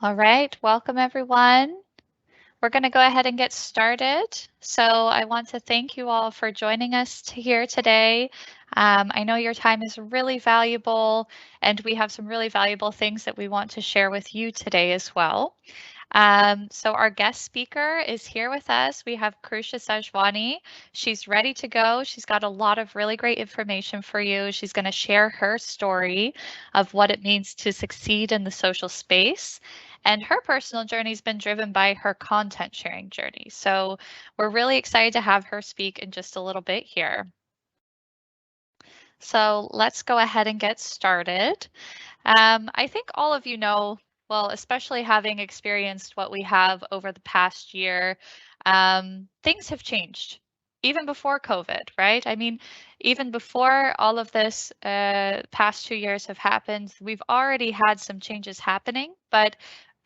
All right, welcome everyone. We're going to go ahead and get started. So I want to thank you all for joining us here today. I know your time is really valuable, and we have some really valuable things that we want to share with you today as well. So our guest speaker is here with us. We have Krusha Sahjwani. She's ready to go. She's got a lot of really great information for you. She's going to share her story of what it means to succeed in the social space. And her personal journey has been driven by her content sharing journey. So we're really excited to have her speak in just a little bit here. So let's go ahead and get started. I think all of you know, well, especially having experienced what we have over the past year, things have changed. Even before COVID, right? I mean, even before all of this past 2 years have happened, we've already had some changes happening, but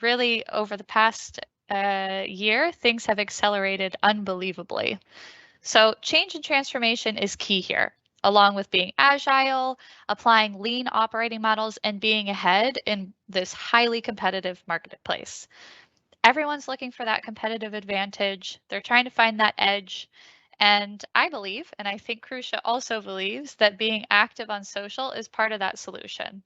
really over the past year, things have accelerated unbelievably. So change and transformation is key here, along with being agile, applying lean operating models, and being ahead in this highly competitive marketplace. Everyone's looking for that competitive advantage. They're trying to find that edge. And I believe, and I think Krusha also believes, that being active on social is part of that solution.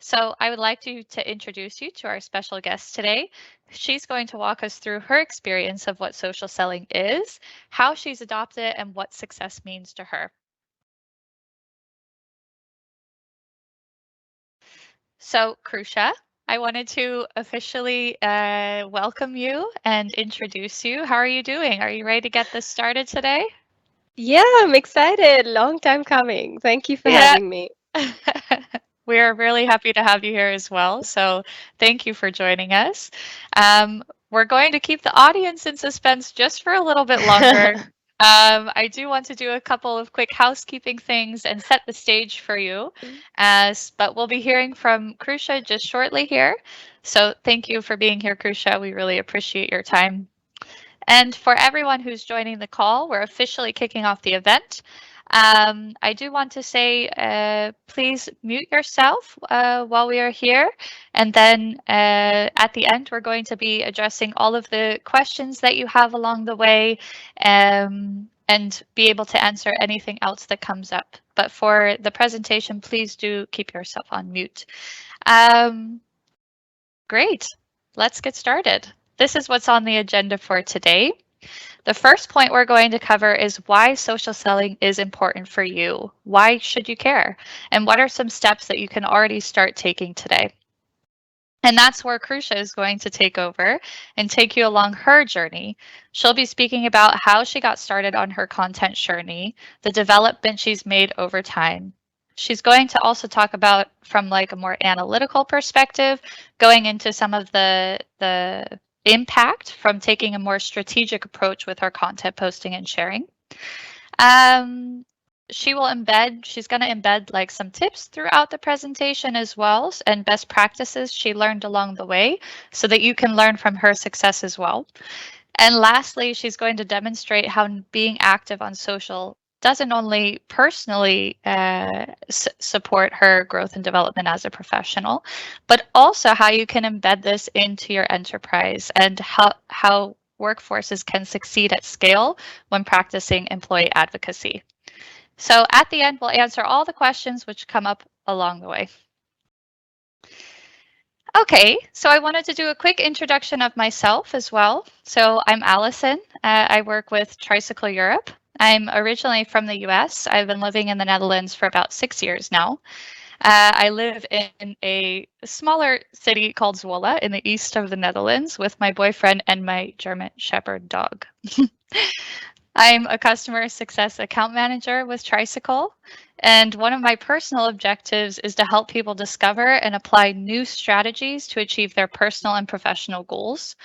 So I would like to introduce you to our special guest today. She's going to walk us through her experience of what social selling is, how she's adopted it, and what success means to her. So Krusha, I wanted to officially welcome you and introduce you. How are you doing? Are you ready to get this started today? Yeah, I'm excited. Long time coming. Thank you for Yeah. having me. We're really happy to have you here as well. So thank you for joining us. We're going to keep the audience in suspense just for a little bit longer. I do want to do a couple of quick housekeeping things and set the stage for you, but we'll be hearing from Krusha just shortly here. So thank you for being here, Krusha. We really appreciate your time. And for everyone who's joining the call, we're officially kicking off the event. I do want to say, please mute yourself while we are here. And then at the end, we're going to be addressing all of the questions that you have along the way and be able to answer anything else that comes up. But for the presentation, please do keep yourself on mute. Um, Great. Let's get started. This is what's on the agenda for today. The first point we're going to cover is why social selling is important for you. Why should you care? And what are some steps that you can already start taking today? And that's where Krusha is going to take over and take you along her journey. She'll be speaking about how she got started on her content journey, the development she's made over time. She's going to also talk about from like a more analytical perspective, going into some of the impact from taking a more strategic approach with her content posting and sharing. Um, she's going to embed like some tips throughout the presentation as well and best practices she learned along the way so that you can learn from her success as well. And lastly, she's going to demonstrate how being active on social doesn't only personally support her growth and development as a professional, but also how you can embed this into your enterprise and how workforces can succeed at scale when practicing employee advocacy. So at the end, we'll answer all the questions which come up along the way. Okay, so I wanted to do a quick introduction of myself as well. So I'm Allison. I work with Tricycle Europe. I'm originally from the US. I've been living in the Netherlands for about 6 years now. I live in a smaller city called Zwolle in the east of the Netherlands with my boyfriend and my German Shepherd dog. I'm a customer success account manager with Tricycle, and one of my personal objectives is to help people discover and apply new strategies to achieve their personal and professional goals.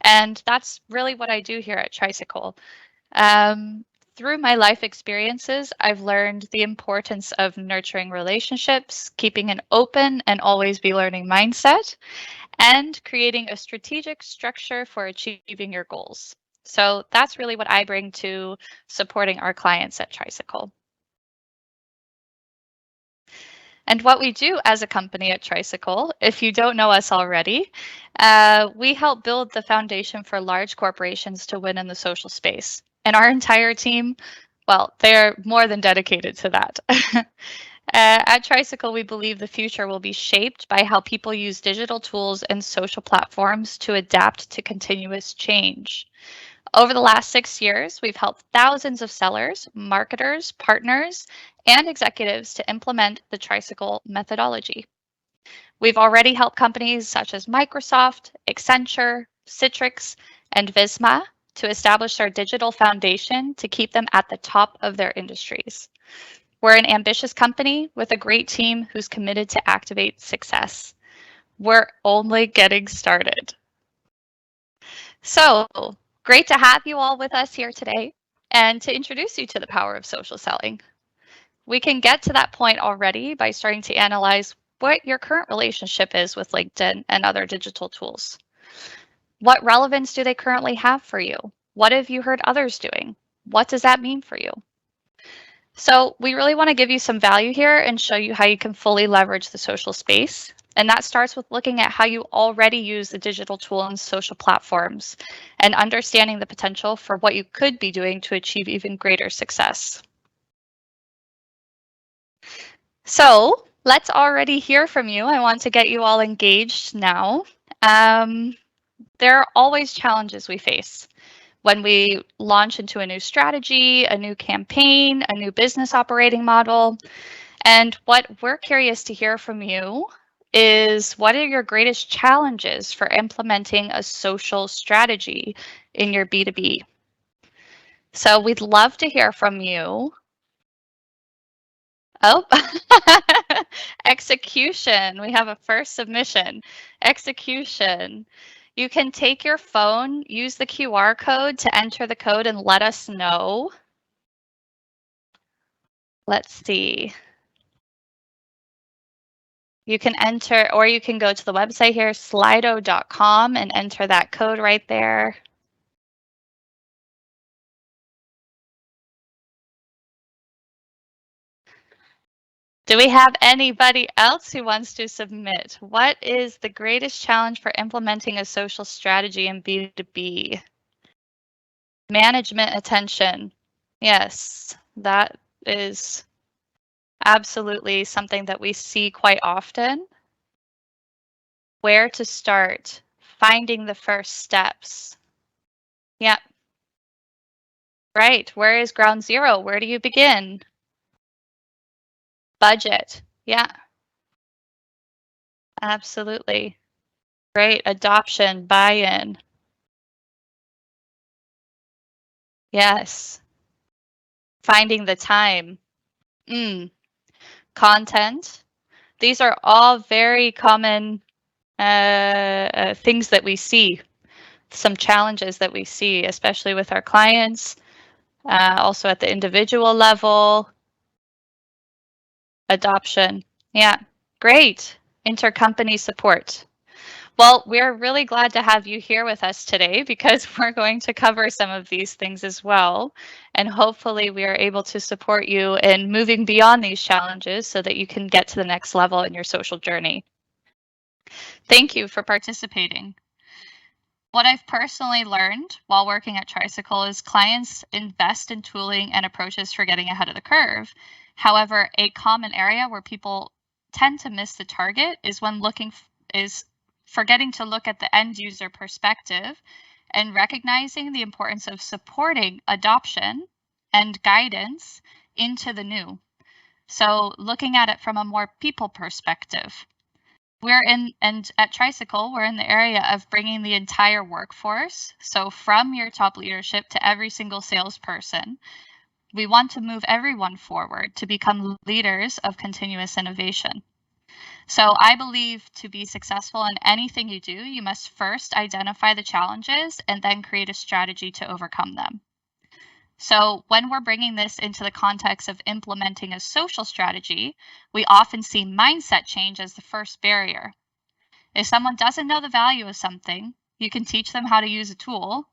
And that's really what I do here at Tricycle. Um, Through my life experiences, I've learned the importance of nurturing relationships, keeping an open and always be learning mindset, and creating a strategic structure for achieving your goals. So that's really what I bring to supporting our clients at Tricycle. And what we do as a company at Tricycle, if you don't know us already, we help build the foundation for large corporations to win in the social space. And our entire team, well, they're more than dedicated to that. At Tricycle, we believe the future will be shaped by how people use digital tools and social platforms to adapt to continuous change. Over the last 6 years, we've helped thousands of sellers, marketers, partners, and executives to implement the Tricycle methodology. We've already helped companies such as Microsoft, Accenture, Citrix, and Visma to establish their digital foundation to keep them at the top of their industries. We're an ambitious company with a great team who's committed to activate success. We're only getting started. So, great to have you all with us here today and to introduce you to the power of social selling. We can get to that point already by starting to analyze what your current relationship is with LinkedIn and other digital tools. What relevance do they currently have for you? What have you heard others doing? What does that mean for you? So we really want to give you some value here and show you how you can fully leverage the social space. And that starts with looking at how you already use the digital tool and social platforms and understanding the potential for what you could be doing to achieve even greater success. So let's already hear from you. I want to get you all engaged now. There are always challenges we face when we launch into a new strategy, a new campaign, a new business operating model. And what we're curious to hear from you is, what are your greatest challenges for implementing a social strategy in your B2B? So we'd love to hear from you. Oh, execution. We have a first submission. Execution. You can take your phone, use the QR code to enter the code and let us know. Let's see. You can enter, or you can go to the website here, slido.com, and enter that code right there. Do we have anybody else who wants to submit? What is the greatest challenge for implementing a social strategy in B2B? Management attention. Yes, that is absolutely something that we see quite often. Where to start? Finding the first steps. Yeah. Right. Where is ground zero? Where do you begin? Budget. Yeah, absolutely. Great. Adoption, buy-in. Yes. Finding the time. Content. These are all very common things that we see, some challenges that we see, especially with our clients, also at the individual level. Adoption. Yeah, great. Intercompany support. Well, we're really glad to have you here with us today because we're going to cover some of these things as well. And hopefully we are able to support you in moving beyond these challenges so that you can get to the next level in your social journey. Thank you for participating. What I've personally learned while working at Tricycle is clients invest in tooling and approaches for getting ahead of the curve. However, a common area where people tend to miss the target is when forgetting to look at the end user perspective and recognizing the importance of supporting adoption and guidance into the new. So looking at it from a more people perspective. And at Tricycle, we're in the area of bringing the entire workforce. So from your top leadership to every single salesperson, we want to move everyone forward to become leaders of continuous innovation. So I believe to be successful in anything you do, you must first identify the challenges and then create a strategy to overcome them. So when we're bringing this into the context of implementing a social strategy, we often see mindset change as the first barrier. If someone doesn't know the value of something, you can teach them how to use a tool.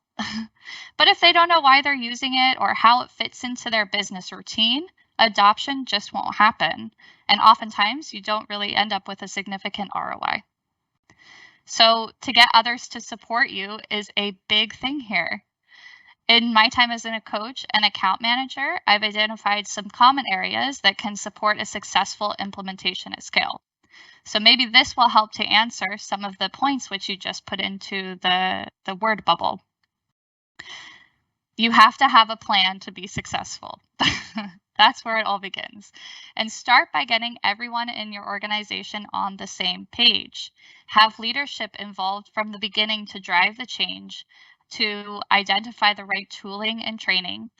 But if they don't know why they're using it or how it fits into their business routine, adoption just won't happen. And oftentimes you don't really end up with a significant ROI. So to get others to support you is a big thing here. In my time as a coach and account manager, I've identified some common areas that can support a successful implementation at scale. So maybe this will help to answer some of the points which you just put into the word bubble. You have to have a plan to be successful. That's where it all begins. And start by getting everyone in your organization on the same page. Have leadership involved from the beginning to drive the change, to identify the right tooling and training,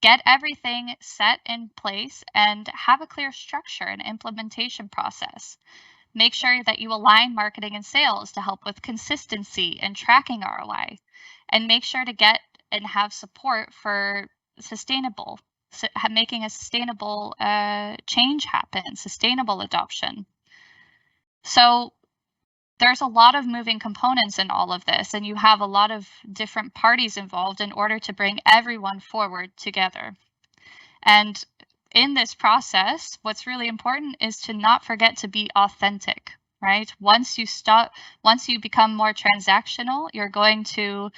get everything set in place, and have a clear structure and implementation process. Make sure that you align marketing and sales to help with consistency and tracking ROI. And make sure to get and have support for making a sustainable change happen, sustainable adoption. So there's a lot of moving components in all of this, and you have a lot of different parties involved in order to bring everyone forward together. And in this process, what's really important is to not forget to be authentic, right? Once you become more transactional, you're going to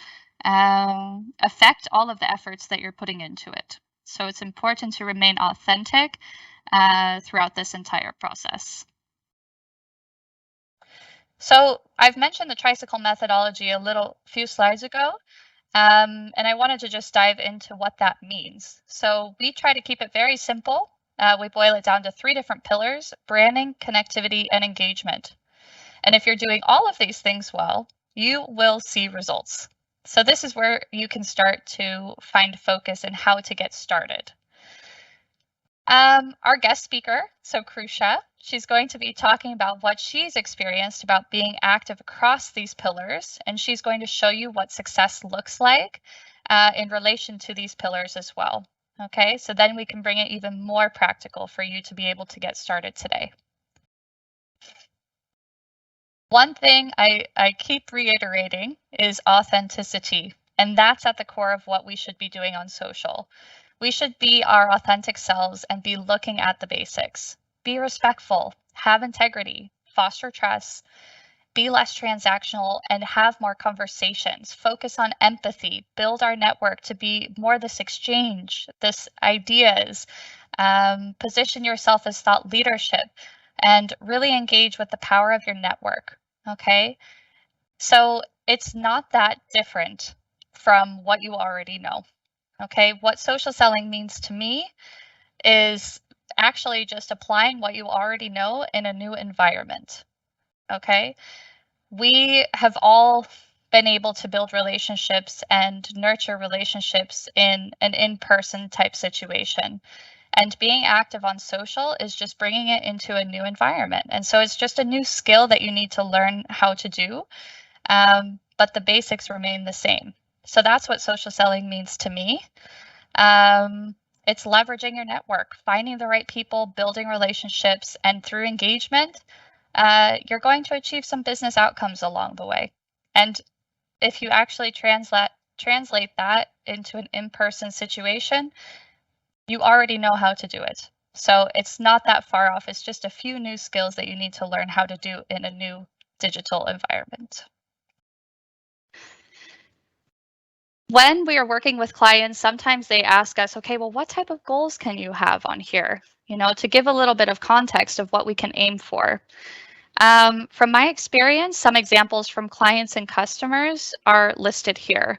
affect all of the efforts that you're putting into it. So it's important to remain authentic throughout this entire process. So I've mentioned the tricycle methodology a few slides ago, and I wanted to just dive into what that means. So we try to keep it very simple. We boil it down to 3 different pillars: branding, connectivity, and engagement. And if you're doing all of these things well, you will see results. So this is where you can start to find focus and how to get started. Our guest speaker, so Krusha, she's going to be talking about what she's experienced about being active across these pillars, and she's going to show you what success looks like in relation to these pillars as well. Okay, so then we can bring it even more practical for you to be able to get started today. One thing I keep reiterating is authenticity, and that's at the core of what we should be doing on social. We should be our authentic selves and be looking at the basics. Be respectful, have integrity, foster trust, be less transactional, and have more conversations. Focus on empathy, build our network to be more this exchange, this ideas, position yourself as thought leadership, and really engage with the power of your network, okay? So it's not that different from what you already know, okay? What social selling means to me is actually just applying what you already know in a new environment, okay? We have all been able to build relationships and nurture relationships in an in-person type situation. And being active on social is just bringing it into a new environment. And so it's just a new skill that you need to learn how to do, but the basics remain the same. So that's what social selling means to me. It's leveraging your network, finding the right people, building relationships, and through engagement, you're going to achieve some business outcomes along the way. And if you actually translate that into an in-person situation, you already know how to do it. So it's not that far off. It's just a few new skills that you need to learn how to do in a new digital environment. When we are working with clients, sometimes they ask us, okay, well, what type of goals can you have on here? You know, to give a little bit of context of what we can aim for. From my experience, some examples from clients and customers are listed here.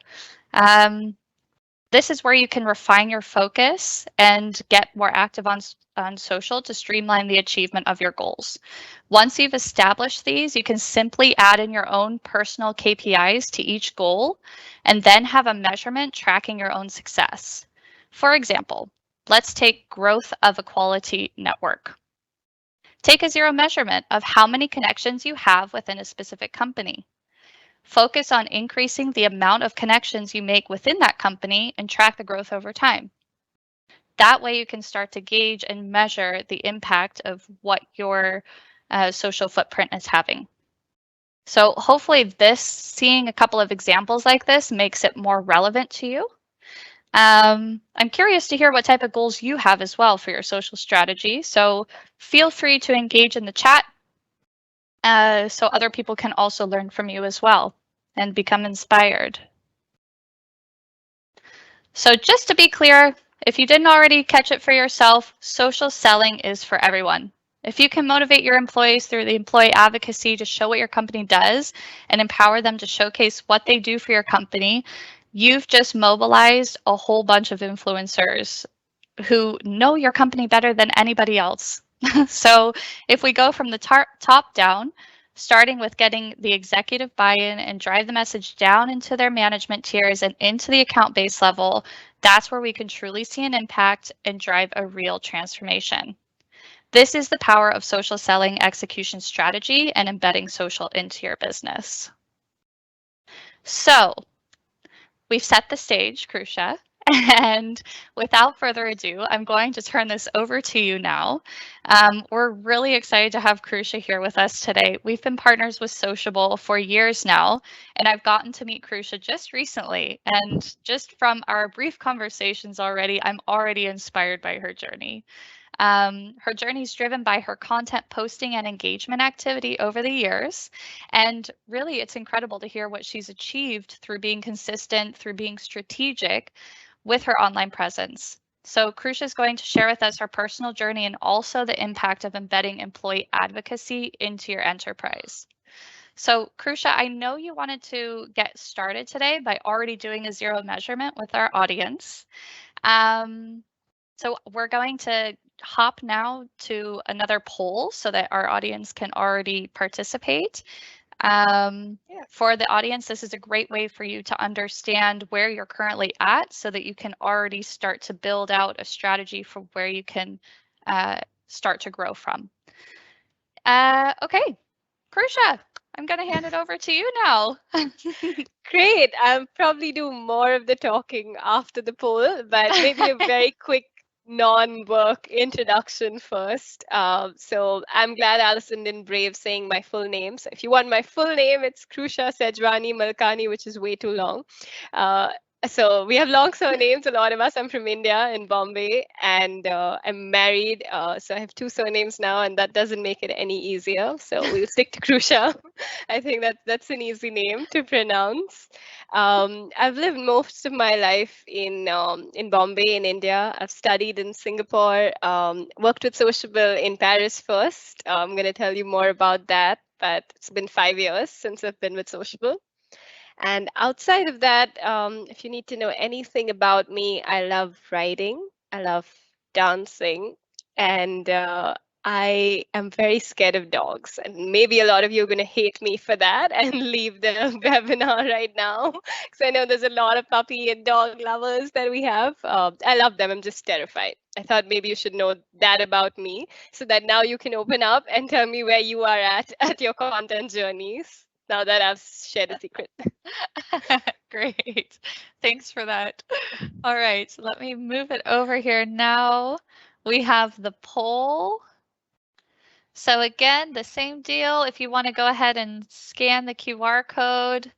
This is where you can refine your focus and get more active on social to streamline the achievement of your goals. Once you've established these, you can simply add in your own personal KPIs to each goal and then have a measurement tracking your own success. For example, let's take growth of a quality network. Take a zero measurement of how many connections you have within a specific company. Focus on increasing the amount of connections you make within that company and track the growth over time. That way you can start to gauge and measure the impact of what your social footprint is having. So hopefully seeing a couple of examples like this makes it more relevant to you. I'm curious to hear what type of goals you have as well for your social strategy. So feel free to engage in the chat so other people can also learn from you as well and become inspired. So just to be clear, if you didn't already catch it for yourself, social selling is for everyone. If you can motivate your employees through the employee advocacy to show what your company does and empower them to showcase what they do for your company, you've just mobilized a whole bunch of influencers who know your company better than anybody else. So if we go from the top down, starting with getting the executive buy-in and drive the message down into their management tiers and into the account base level, that's where we can truly see an impact and drive a real transformation. This is the power of social selling execution strategy and embedding social into your business. So we've set the stage, Krusha. And without further ado, I'm going to turn this over to you now. We're really excited to have Krusha here with us today. We've been partners with Sociabble for years now, and I've gotten to meet Krusha just recently. And just from our brief conversations already, I'm already inspired by her journey. Her journey is driven by her content posting and engagement activity over the years. And really, it's incredible to hear what she's achieved through being consistent, through being strategic with her online presence. So, Krusha is going to share with us her personal journey and also the impact of embedding employee advocacy into your enterprise. So, Krusha, I know you wanted to get started today by already doing a zero measurement with our audience. Um, so we're going to hop now to another poll so that our audience can already participate. For the audience, this is a great way for you to understand where you're currently at so that you can already start to build out a strategy for where you can start to grow from. Okay, Krusha, I'm going to hand it over to you now. Great. I'll probably do more of the talking after the poll, but maybe a very quick non-work introduction first. So I'm glad Allison didn't brave saying my full name. So if you want my full name, it's Krusha Sahjwani Malkani, which is way too long. Uh, so we have long surnames, a lot of us. I'm from India in Bombay, and I'm married. So I have two surnames now, and that doesn't make it any easier. So we'll stick to Krusha. I think that's an easy name to pronounce. I've lived most of my life in Bombay, in India. I've studied in Singapore, worked with Sociabble in Paris first. I'm going to tell you more about that, but it's been 5 years since I've been with Sociablle. And outside of that, if you need to know anything about me, I love writing, I love dancing, and I am very scared of dogs. And maybe a lot of you are going to hate me for that and leave the webinar right now, because I know there's a lot of puppy and dog lovers that we have. I love them. I'm just terrified. I thought maybe you should know that about me so that now you can open up and tell me where you are at your content journeys now that I've shared a secret. Great. Thanks for that. All right, let me move it over here now. We have the poll. So again, the same deal. If you want to go ahead and scan the QR code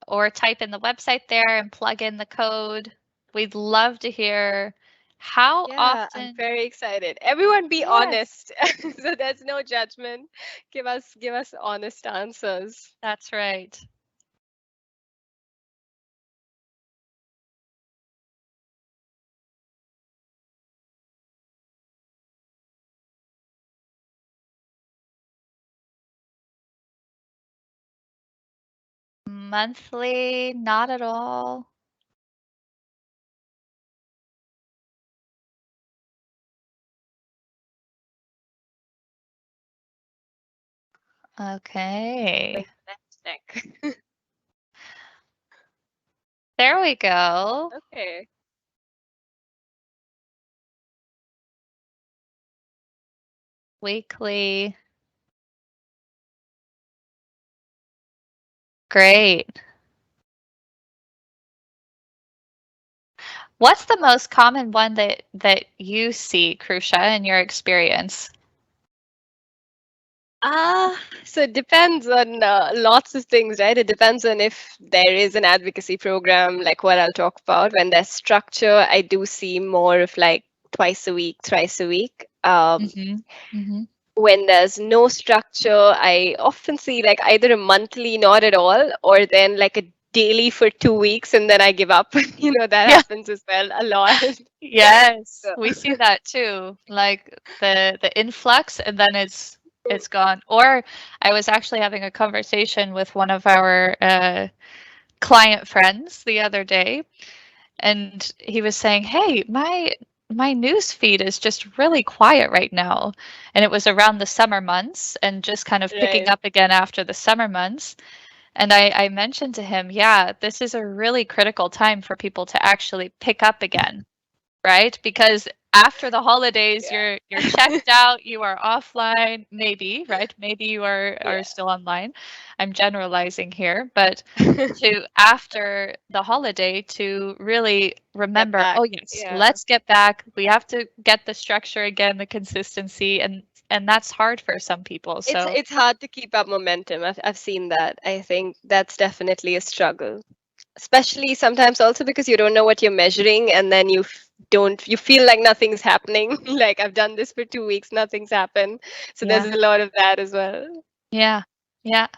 or type in the website there and plug in the code, we'd love to hear how Yeah, I'm often. very excited. Everyone be Yes, honest. So there's no judgment. Give us honest answers. that's right. Monthly, not at all. Okay, Wait, let's check. there we go. Okay. Weekly. Great. What's the most common one that you see, Krusha, in your experience? So it depends on lots of things, right? It depends on if there is an advocacy program, like what I'll talk about. When there's structure, I do see more of like twice a week, thrice a week. Mhm. Mhm. When there's no structure, I often see like either a monthly, not at all, or then like a daily for 2 weeks and then I give up. That Yeah. happens as well a lot. Yes, So, we see that too. Like the influx and then it's gone. Or I was actually having a conversation with one of our client friends the other day, and he was saying, "Hey, my news feed is just really quiet right now." And it was around the summer months and just kind of picking right. up again after the summer months. And I mentioned to him, yeah, this is a really critical time for people to actually pick up again, right? Because after the holidays, you're Yeah. checked out, you are offline, maybe, right? Maybe you are Yeah. still online. I'm generalizing here, but to after the holiday to really Get remember, back. oh yes, Yeah. let's get back. We have to get the structure again, the consistency, and that's hard for some people. So It's hard to keep up momentum. I've seen that. I think that's definitely a struggle. Especially sometimes also because you don't know what you're measuring and then don't you feel like nothing's happening. Like I've done this for 2 weeks, nothing's happened. So there's yeah, a lot of that as well. yeah, yeah,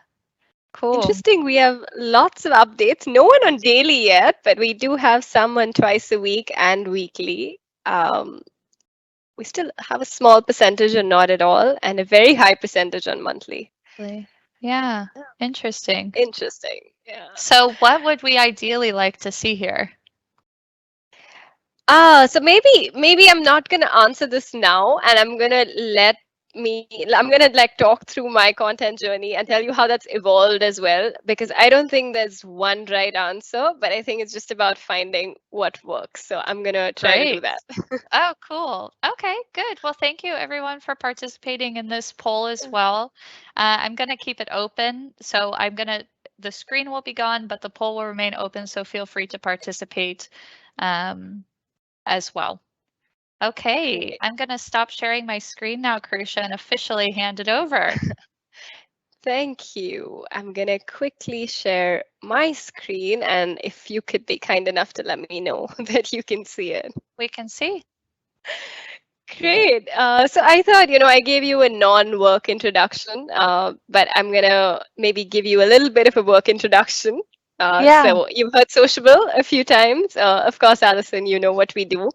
cool. Interesting. We have lots of updates. No one on daily yet, but we do have someone twice a week and weekly. Um, we still have a small percentage on not at all, and a very high percentage on monthly. Really. Yeah, interesting. Interesting. Yeah. So what would we ideally like to see here? So maybe I'm not gonna answer this now, and I'm gonna like talk through my content journey and tell you how that's evolved as well, because I don't think there's one right answer, but I think it's just about finding what works. So I'm gonna try to do Great. that. Oh, cool. Okay, good. Well, thank you everyone for participating in this poll as well. I'm going to keep it open. So the screen will be gone, but the poll will remain open. So feel free to participate um, as well. Okay, Great. I'm going to stop sharing my screen now, Krusha, and officially hand it over. Thank you. I'm gonna quickly share my screen, and if you could be kind enough to let me know that you can see it. We can see. Great. So I thought, I gave you a non-work introduction, but I'm gonna maybe give you a little bit of a work introduction. Yeah, So you've heard Sociabble a few times. Of course, Allison, you know what we do.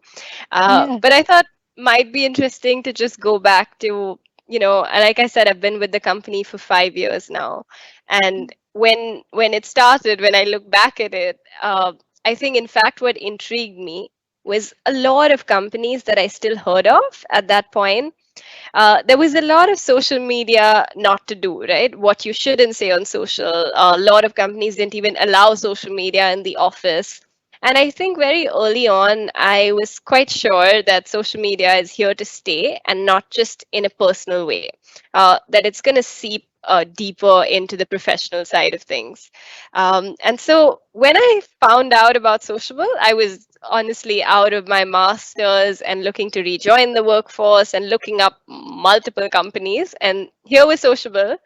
yeah. But I thought might be interesting to just go back to, like I said, I've been with the company for 5 years now, and when it started, when I look back at it, I think in fact what intrigued me was a lot of companies that I still heard of at that point. There was a lot of social media not to do, right? What you shouldn't say on social. A lot of companies didn't even allow social media in the office. And I think very early on, I was quite sure that social media is here to stay and not just in a personal way, that it's going to seep deeper into the professional side of things. And so when I found out about Sociable, I was honestly out of my master's and looking to rejoin the workforce and looking up multiple companies. And here was Sociable,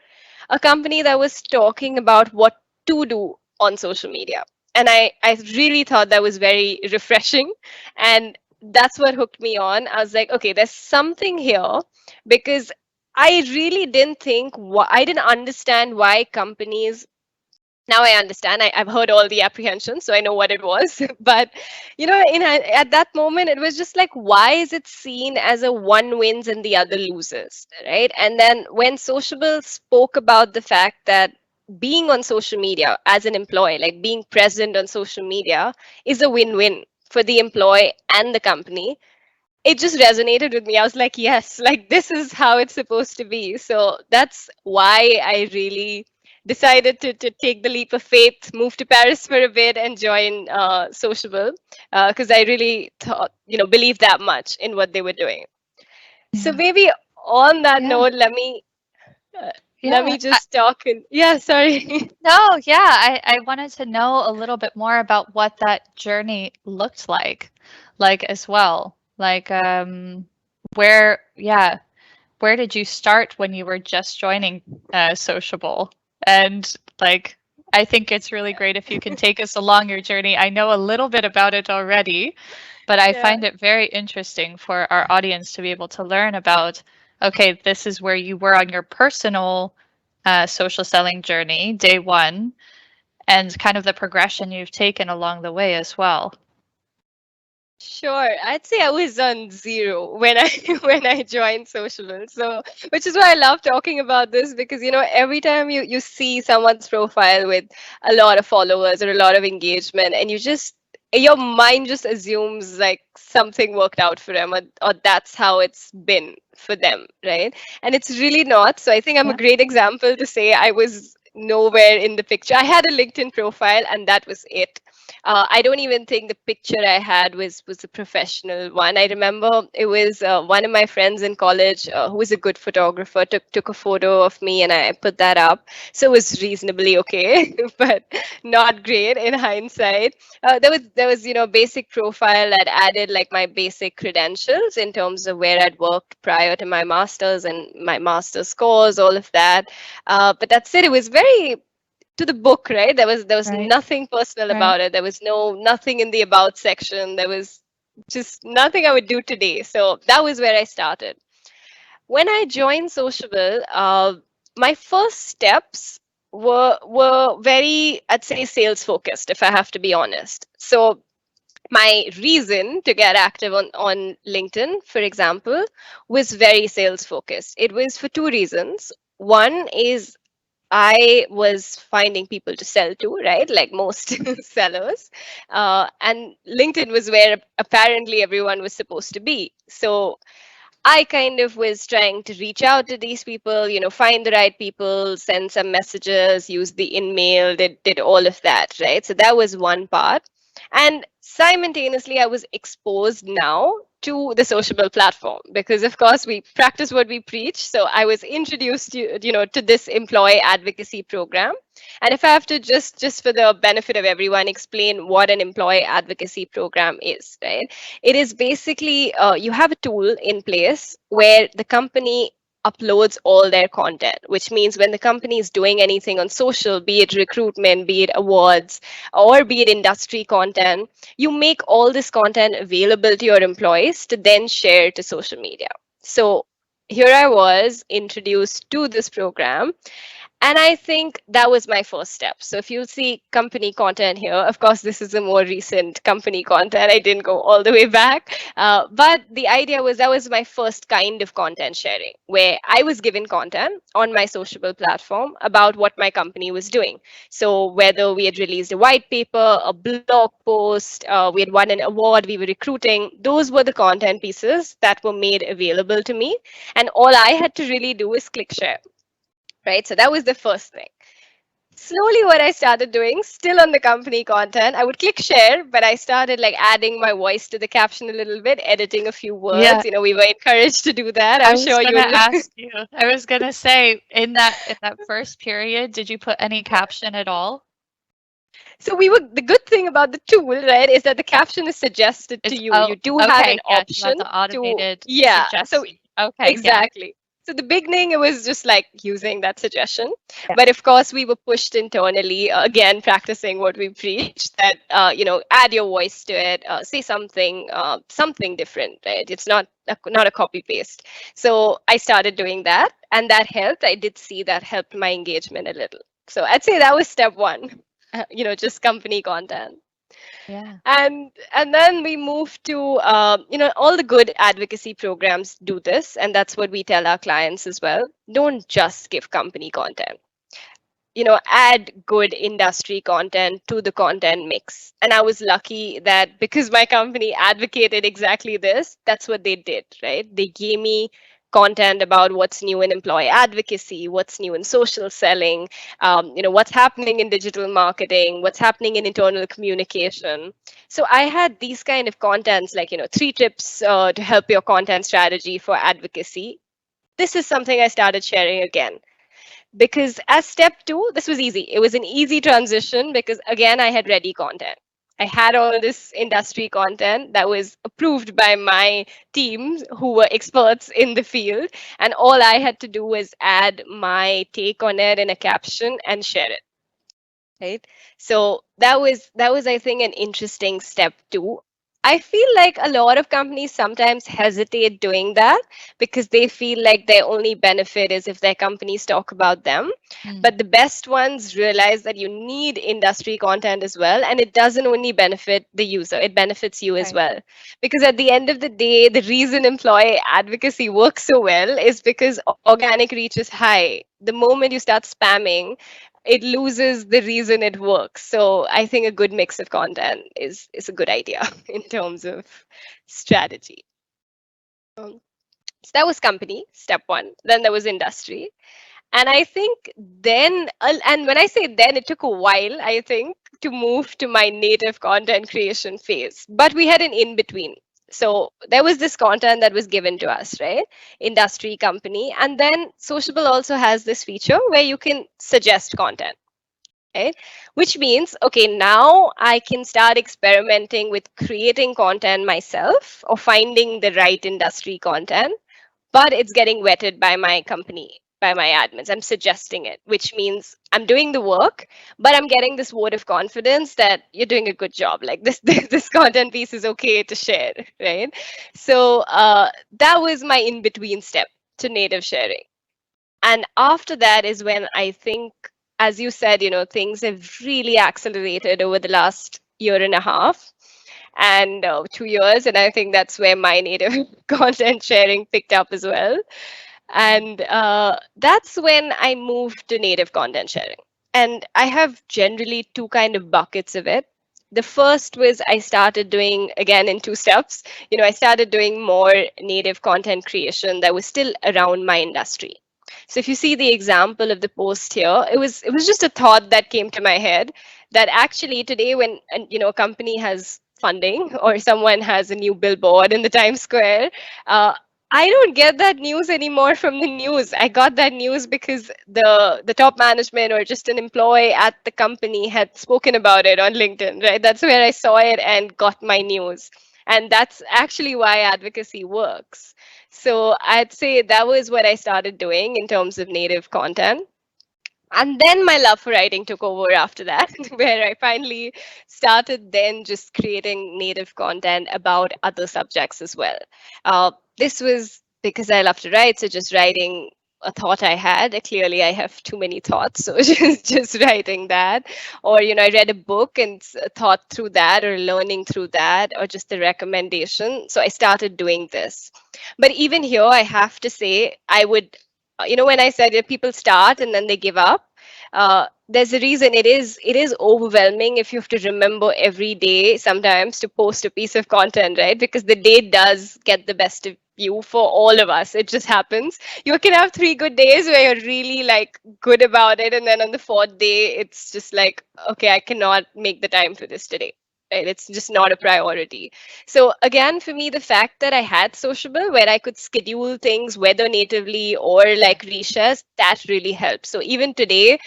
a company that was talking about what to do on social media. And I really thought that was very refreshing. And that's what hooked me on. I was like, okay, there's something here because I really didn't think, I didn't understand why companies, now I understand. I've heard all the apprehensions, so I know what it was. But at that moment, it was just like, why is it seen as a one wins and the other loses, right? And then when Sociable spoke about the fact that being on social media as an employee, like being present on social media, is a win-win for the employee and the company, it just resonated with me. I was like, yes, like this is how it's supposed to be. So that's why I really decided to take the leap of faith, move to Paris for a bit, and join Sociable, because I really thought, believed that much in what they were doing. So Yeah. maybe on that Yeah. note, uh, let Yeah. me just talk. Yeah, sorry. No, yeah, I wanted to know a little bit more about what that journey looked like as well. Like, where, yeah, where did you start when you were just joining Sociabble? And like, I think it's really great if you can take us along your journey. I know a little bit about it already, but I Yeah. find it very interesting for our audience to be able to learn about, okay, this is where you were on your personal social selling journey, day one, and kind of the progression you've taken along the way as well. Sure, I'd say I was on zero when I when I joined Sociable. So, which is why I love talking about this because every time you see someone's profile with a lot of followers or a lot of engagement, and your mind just assumes like something worked out for them, or that's how it's been for them, right? And it's really not. So I think I'm a Yeah. great example to say I was nowhere in the picture. I had a LinkedIn profile, and that was it. I don't even think the picture I had was a professional one. I remember it was one of my friends in college who was a good photographer took a photo of me, and I put that up. So it was reasonably okay, but not great in hindsight. There was basic profile that added like my basic credentials in terms of where I'd worked prior to my masters and my master's scores, all of that. But that's it. It was very to the book, right? There was Right. nothing personal Right. about it. There was nothing in the about section. There was just nothing I would do today. So that was where I started. When I joined Sociable, my first steps were very, I'd say, sales focused, if I have to be honest. So my reason to get active on LinkedIn, for example, was very sales focused. It was for two reasons. One is I was finding people to sell to, right? Like most sellers. And LinkedIn was where apparently everyone was supposed to be. So I kind of was trying to reach out to these people, find the right people, send some messages, use the in-mail, did all of that, right? So that was one part. And simultaneously, I was exposed now to the sociable platform because, of course, we practice what we preach. So I was introduced to this employee advocacy program. And if I have to just for the benefit of everyone, explain what an employee advocacy program is, right? It is basically you have a tool in place where the company uploads all their content, which means when the company is doing anything on social, be it recruitment, be it awards, or be it industry content, you make all this content available to your employees to then share to social media. So here I was introduced to this program, and I think that was my first step. So if you see company content here, of course, this is a more recent company content. I didn't go all the way back. But the idea was that was my first kind of content sharing, where I was given content on my sociable platform about what my company was doing. So whether we had released a white paper, a blog post, we had won an award, we were recruiting, those were the content pieces that were made available to me. And all I had to really do is click share, right? So that was the first thing. Slowly, what I started doing, still on the company content, I would click share, but I started like adding my voice to the caption a little bit, editing a few Yeah. words. We were encouraged to do that. I'm I was sure you gonna will. ask you. I was gonna say in that first period, did you put any caption at all? So the good thing about the tool, right, is that the caption is suggested to It's you. oh, You do have an okay. Yeah, you had option the to, automated yeah. So suggestion. Okay, yeah. exactly. So the beginning, it was just like using that suggestion. Yeah. But of course, we were pushed internally, again, practicing what we preach that, add your voice to it, say something different, right? It's not a copy paste. So I started doing that, and that helped. I did see that helped my engagement a little. So I'd say that was step one, just company content. Yeah. And then we move to all the good advocacy programs do this, and that's what we tell our clients as well. Don't just give company content, add good industry content to the content mix. And I was lucky that because my company advocated exactly this, that's what they did, right? They gave me content about what's new in employee advocacy, what's new in social selling, what's happening in digital marketing, what's happening in internal communication. So I had these kind of contents like, 3 tips to help your content strategy for advocacy. This is something I started sharing again because as step two, this was easy. It was an easy transition because again, I had ready content. I had all this industry content that was approved by my teams who were experts in the field. And all I had to do was add my take on it in a caption and share it. Right, so that was I think an interesting step too. I feel like a lot of companies sometimes hesitate doing that because they feel like their only benefit is if their companies talk about them, Mm, but the best ones realize that you need industry content as well, and it doesn't only benefit the user, it benefits you as right. well. Because at the end of the day, the reason employee advocacy works so well is because organic reach is high. The moment you start spamming, it loses the reason it works. So I think a good mix of content is a good idea in terms of strategy. Um, so that was company, step one. Then there was industry. And I think then, and when I say then, it took a while, I think, to move to my native content creation phase. But we had an in between. So there was this content that was given to us, right? Industry company. And then Sociable also has this feature where you can suggest content, right? Which means, okay, now I can start experimenting with creating content myself or finding the right industry content, but it's getting vetted by my company, by my admins. I'm suggesting it, which means I'm doing the work, but I'm getting this vote of confidence that you're doing a good job. Like this content piece is okay to share, right? So that was my in between step to native sharing. And after that is when I think, as you said, things have really accelerated over the last year and a half and 2 years. And I think that's where my native content sharing picked up as well. Mm, And that's when I moved to native content sharing. And I have generally two kind of buckets of it. The first was I started doing again in two steps. I started doing more native content creation that was still around my industry. So if you see the example of the post here, it was just a thought that came to my head that actually today when a company has funding or someone has a new billboard in the Times Square, uh, I don't get that news anymore from the news. I got that news because the top management or just an employee at the company had spoken about it on LinkedIn, right? That's where I saw it and got my news. And that's actually why advocacy works. So I'd say that was what I started doing in terms of native content. And then my love for writing took over after that, where I finally started then just creating native content about other subjects as well. This was because I love to write, so just writing a thought I had. Clearly, I have too many thoughts, so just writing that. Or, I read a book and thought through that, or learning through that, or just the recommendation. So I started doing this. But even here, I have to say, I would when I said that people start and then they give up, there's a reason. It is overwhelming if you have to remember every day sometimes to post a piece of content, right? Because the day does get the best of you for all of us. It just happens. You can have 3 good days where you're really like good about it, and then on the fourth day, it's just like, okay, I cannot make the time for this today. Right? It's just not a priority. So again, for me, the fact that I had Sociable where I could schedule things whether natively or yeah. like reshares, that really helps. So even today,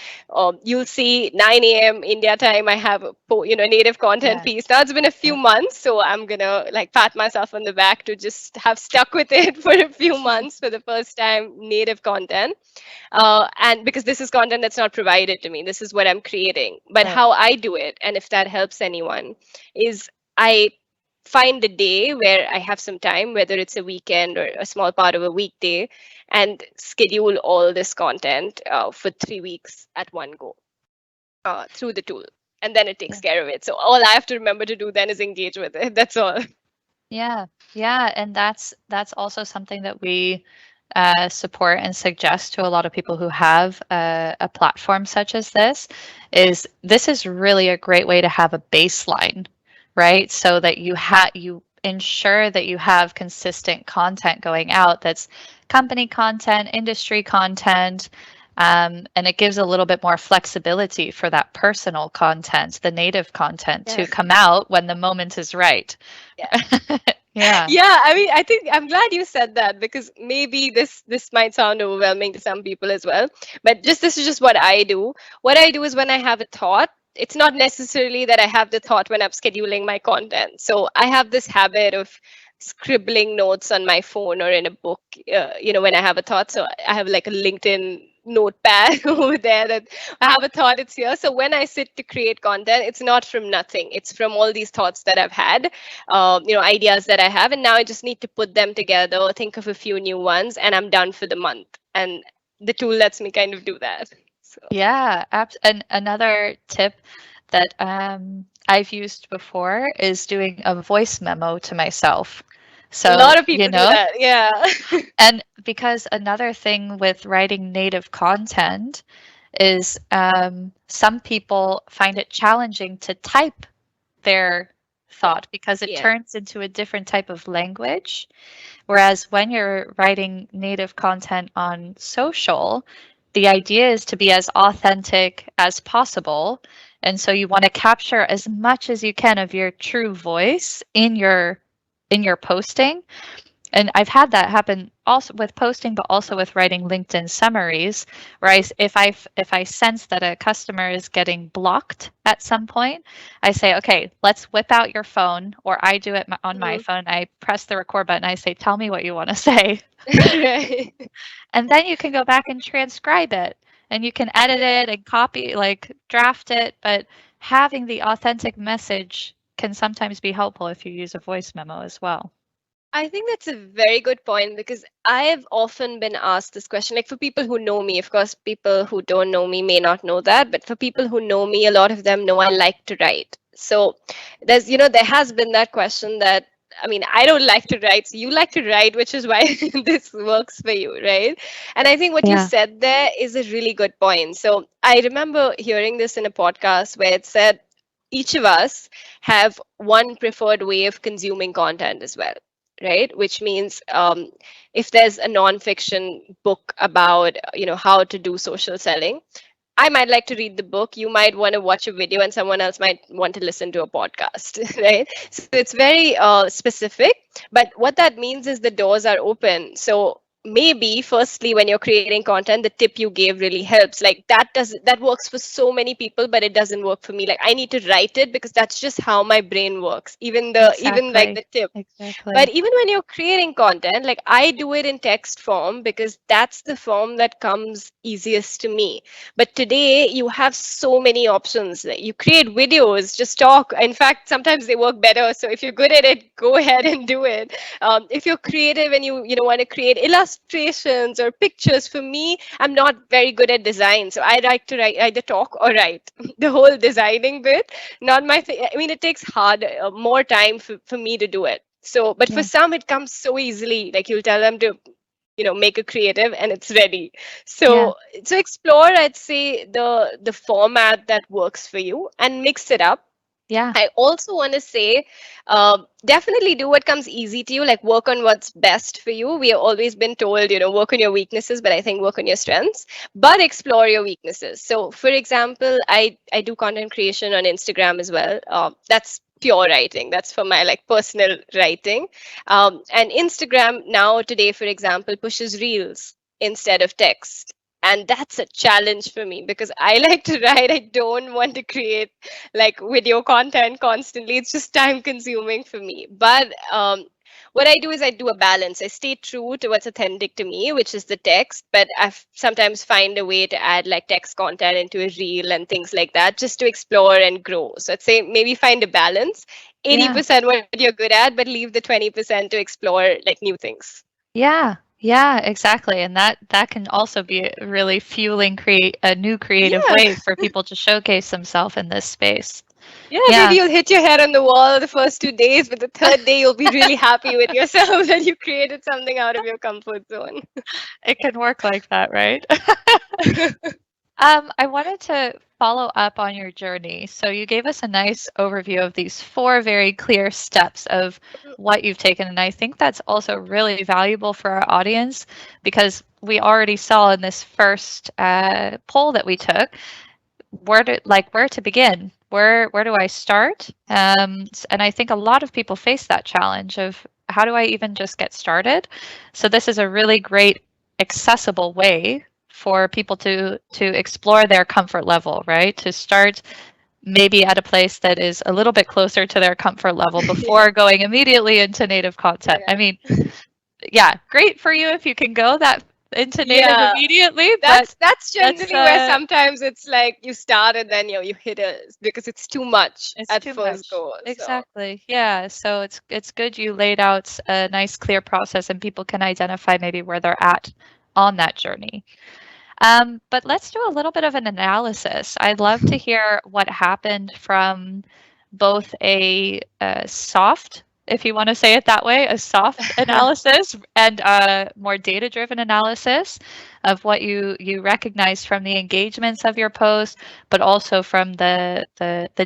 you'll see 9 a.m. India time, I have a native content Yeah. piece. Now it's been a few Yeah. months, so I'm gonna like pat myself on the back to just have stuck with it for a few months for the first time native content. And because this is content that's not provided to me, this is what I'm creating. But Right. how I do it, and if that helps anyone, is I find a day where I have some time, whether it's a weekend or a small part of a weekday, and schedule all this content for 3 weeks at one go through the tool. And then it takes Yeah. care of it. So all I have to remember to do then is engage with it. That's all. Yeah. Yeah. And that's also something that we support and suggest to a lot of people who have a platform such as this is really a great way to have a baseline, right? So that you ensure that you have consistent content going out that's company content, industry content, and it gives a little bit more flexibility for that personal content, the native content to Yes. come out when the moment is right. Yes. Yeah. Yeah, I mean, I think I'm glad you said that because maybe this might sound overwhelming to some people as well. But just this is just what I do. What I do is when I have a thought, it's not necessarily that I have the thought when I'm scheduling my content. So I have this habit of scribbling notes on my phone or in a book, when I have a thought. So I have like a LinkedIn notepad over there that I have a thought, it's here. So when I sit to create content, it's not from nothing. It's from all these thoughts that I've had, ideas that I have. And now I just need to put them together, think of a few new ones, and I'm done for the month. And the tool lets me kind of do that. So Yeah, and another tip that I've used before is doing a voice memo to myself. a So, lot of people do that. Yeah. and because another thing with writing native content is some people find it challenging to type their thought because it Yeah. turns into a different type of language. Whereas when you're writing native content on social, the idea is to be as authentic as possible. And so you want to capture as much as you can of your true voice in your posting. And I've had that happen also with posting, but also with writing LinkedIn summaries, where if I sense that a customer is getting blocked at some point, I say, okay, let's whip out your phone, or I do it on my Mhm. phone. I press the record button. I say, tell me what you want to say, Right. and then you can go back and transcribe it, and you can edit Yeah. it and copy, like draft it. But having the authentic message can sometimes be helpful if you use a voice memo as well. I think that's a very good point because I've often been asked this question. Like for people who know me, of course, people who don't know me may not know that, but for people who know me, a lot of them know I like to write. So there has been that question that, I mean, I don't like to write, so you like to write, which is why this works for you, right? And I think what you Yeah. said there is a really good point. So I remember hearing this in a podcast where it said each of us have one preferred way of consuming content as well, right? Which means if there's a nonfiction book about how to do social selling, I might like to read the book. You might want to watch a video, and someone else might want to listen to a podcast, right? So it's very specific. But what that means is the doors are open. So maybe, firstly, when you're creating content, the tip you gave really helps. Like that works for so many people, but it doesn't work for me. Like I need to write it because that's just how my brain works. Even like Exactly. the tip, but Exactly. even when you're creating content, like I do it in text form because that's the form that comes easiest to me. But today you have so many options. Like, you create videos, just talk. In fact, sometimes they work better. So if you're good at it, go ahead and do it. If you're creative and you want to create illustrations or pictures, for me, I'm not very good at design. So I like to write, either talk or write. The whole designing bit, not my thing. I mean, it takes more time for me to do it. So, but for Yeah. some, it comes so easily. Like you'll tell them to, make a creative and it's ready. Yeah. So explore, I'd say, the format that works for you and mix it up. Yeah. I also want to say, definitely do what comes easy to you, like work on what's best for you. We have always been told, work on your weaknesses, but I think work on your strengths, but explore your weaknesses. So, for example, I do content creation on Instagram as well. That's pure writing. That's for my like personal writing. And Instagram now today, for example, pushes reels instead of text. And that's a challenge for me because I like to write. I don't want to create like video content constantly. It's just time consuming for me. But what I do is I do a balance. I stay true to what's authentic to me, which is the text, but I sometimes find a way to add like text content into a reel and things like that just to explore and grow. So I'd say maybe find a balance. Yeah. 80% what you're good at, but leave the 20% to explore like new things. Yeah. Yeah, exactly. And that can also be really fueling create a new creative Yeah. way for people to showcase themselves in this space. Yeah, maybe Yeah. you'll hit your head on the wall the first 2 days, but the third day you'll be really happy with yourself that you created something out of your comfort zone. It can work like that, right? I wanted to follow up on your journey. So you gave us a nice overview of these four very clear steps of what you've taken, and I think that's also really valuable for our audience because we already saw in this first poll that we took where to begin. Where do I start? And I think a lot of people face that challenge of how do I even just get started? So this is a really great accessible way for people to explore their comfort level, right? To start maybe at a place that is a little bit closer to their comfort level Yeah. before going immediately into native content. I Yeah. mean, yeah, great for you if you can go that into native Yeah. immediately, but That's that's generally where sometimes it's like you start and then you hit it because it's too much it's at too first much. go. So Exactly. Yeah. So it's good you laid out a nice clear process and people can identify maybe where they're at on that journey. But let's do a little bit of an analysis. I'd love to hear what happened from both a soft, if you want to say it that way, a soft analysis and a more data-driven analysis of what you recognize from the engagements of your post, but also from the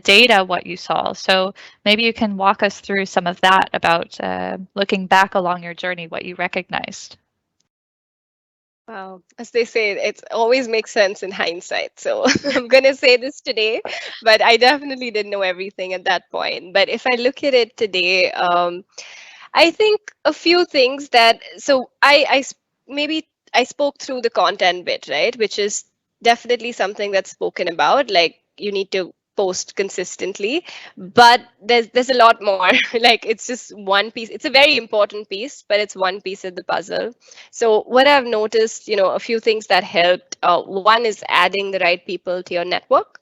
data, what you saw. So maybe you can walk us through some of that about looking back along your journey, what you recognized. wow, as they say, it always makes sense in hindsight. So I'm gonna say this today, but I definitely didn't know everything at that point. But if I look at it today, I think a few things that so maybe I spoke through the content bit, right? Which is definitely something that's spoken about. Like you need to post consistently, but there's a lot more. Like it's just one piece. It's a very important piece, but it's one piece of the puzzle. So what I've noticed, a few things that helped. One is adding the right people to your network,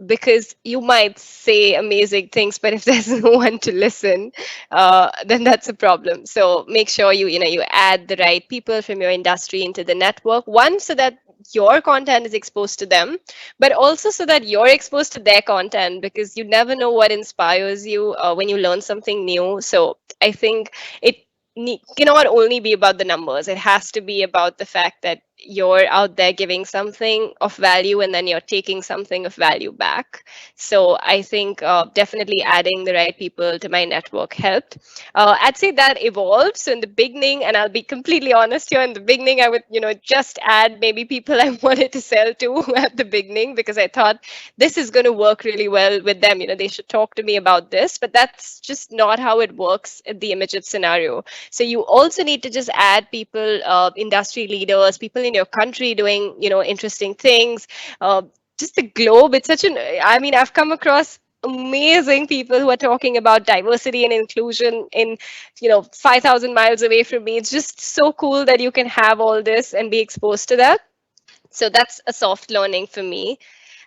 because you might say amazing things, but if there's no one to listen, then that's a problem. So make sure you add the right people from your industry into the network. One, so that your content is exposed to them, but also so that you're exposed to their content, because you never know what inspires you when you learn something new. So I think it cannot only be about the numbers. It has to be about the fact that you're out there giving something of value and then you're taking something of value back. So I think definitely adding the right people to my network helped. I'd say that evolved. So in the beginning, and I'll be completely honest here, in the beginning, I would, just add maybe people I wanted to sell to at the beginning, because I thought this is going to work really well with them. They should talk to me about this, but that's just not how it works in the immediate scenario. So you also need to just add people, industry leaders, people in your country doing, interesting things. Just the globe. It's such an, I mean, I've come across amazing people who are talking about diversity and inclusion in 5,000 miles away from me. It's just so cool that you can have all this and be exposed to that. So that's a soft learning for me.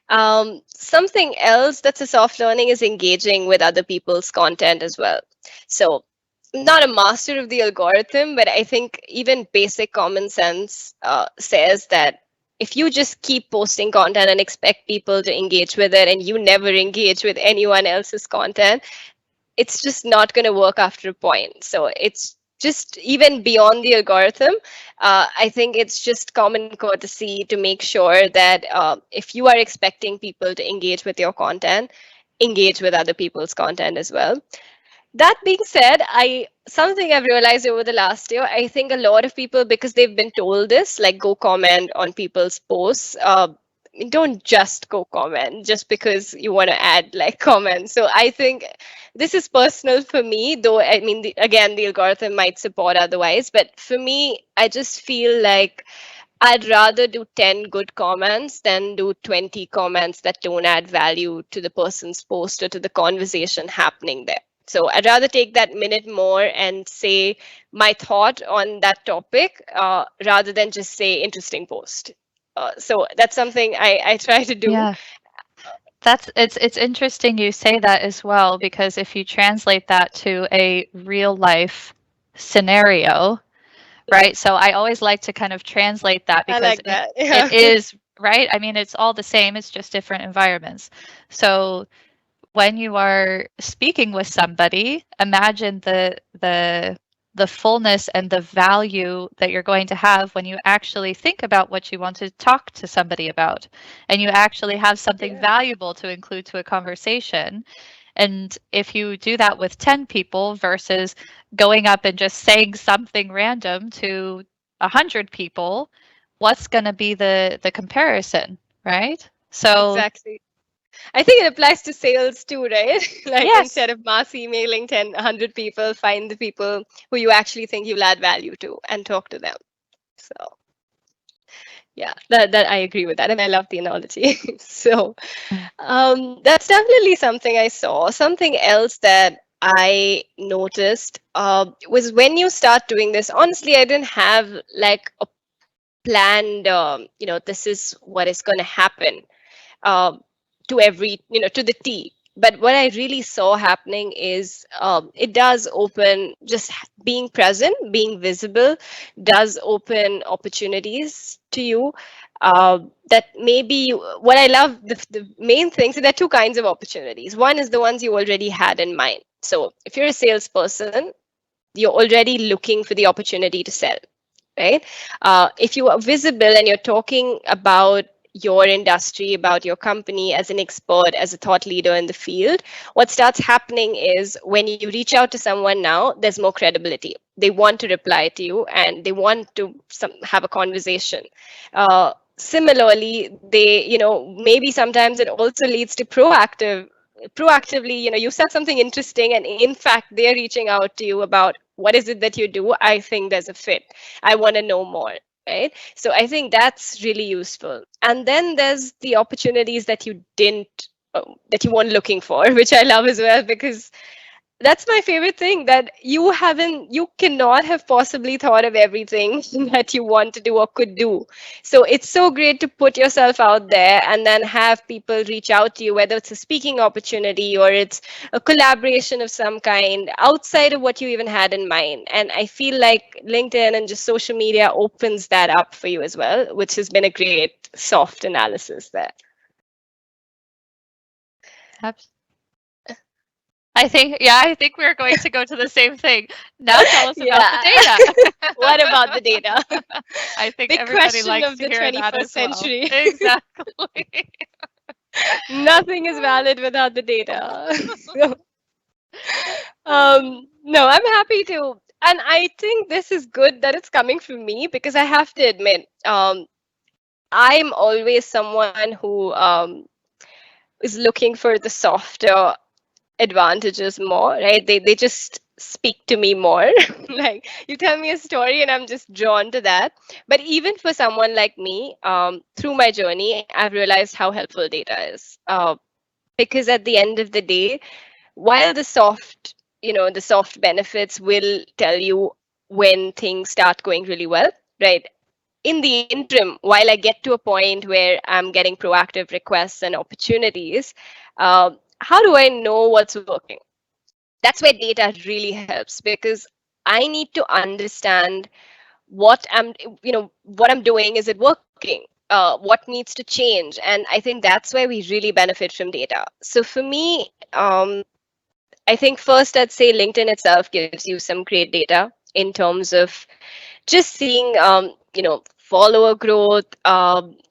Something else that's a soft learning is engaging with other people's content as well. So, not a master of the algorithm, but I think even basic common sense says that if you just keep posting content and expect people to engage with it and you never engage with anyone else's content, it's just not going to work after a point. So it's just even beyond the algorithm. I think it's just common courtesy to make sure that if you are expecting people to engage with your content, engage with other people's content as well. That being said, I something I've realized over the last year, I think a lot of people, because they've been told this, like go comment on people's posts. Don't just go comment just because you want to add like comments. So I think this is personal for me, though. I mean, again, the algorithm might support otherwise, but for me, I just feel like I'd rather do 10 good comments than do 20 comments that don't add value to the person's post or to the conversation happening there. So I'd rather take that minute more and say my thought on that topic, rather than just say interesting post. So that's something I try to do. Yeah. It's interesting you say that as well, because if you translate that to a real life scenario, right? So I always like to kind of translate that I because like that. it Yeah. is, right? I mean, it's all the same, it's just different environments. So when you are speaking with somebody, imagine the fullness and the value that you're going to have when you actually think about what you want to talk to somebody about, and you actually have something Yeah. valuable to include to a conversation. And if you do that with 10 people versus going up and just saying something random to 100 people, what's going to be the comparison, right? So, Exactly. I think it applies to sales too, right? Like yes. instead of mass emailing 10, 100 people, find the people who you actually think you'll add value to and talk to them. So, Yeah, that I agree with that, and I love the analogy. So, Mm. that's definitely something I saw. Something else that I noticed was when you start doing this. Honestly, I didn't have like a planned, this is what is going to happen um, to every, to the T. But what I really saw happening is it does open, just being present, being visible, does open opportunities to you. That maybe what I love, the main things, there are two kinds of opportunities. One is the ones you already had in mind. So if you're a salesperson, you're already looking for the opportunity to sell, right? If you are visible and you're talking about your industry, about your company as an expert, as a thought leader in the field, what starts happening is when you reach out to someone now, there's more credibility. They want to reply to you and they want to have a conversation. Similarly, maybe sometimes it also leads to proactively, you said something interesting and in fact they're reaching out to you about what is it that you do. I think there's a fit. I want to know more, right? So I think that's really useful. And then there's the opportunities that you didn't that you weren't looking for, which I love as well, because that's my favorite thing, that you cannot have possibly thought of everything that you want to do or could do. So it's so great to put yourself out there and then have people reach out to you, whether it's a speaking opportunity or it's a collaboration of some kind outside of what you even had in mind. And I feel like LinkedIn and just social media opens that up for you as well, which has been a great soft analysis there. Abs- I think we're going to go to the same thing. Now tell us about the Yeah. data. What about the data? I think Big everybody question likes of to the hear that 21st as well. century. Exactly. Nothing is valid without the data. So, no, I'm happy to. And I think this is good that it's coming from me, because I have to admit, I'm always someone who is looking for the softer advantages more, right? They just speak to me more. Like you tell me a story and I'm just drawn to that. But even for someone like me, through my journey, I've realized how helpful data is. Because at the end of the day, while the soft benefits will tell you when things start going really well, right? In the interim, while I get to a point where I'm getting proactive requests and opportunities, how do I know what's working? That's where data really helps, because I need to understand what I'm doing. Is it working? What needs to change? And I think that's where we really benefit from data. So for me, I think first I'd say LinkedIn itself gives you some great data in terms of just seeing follower growth,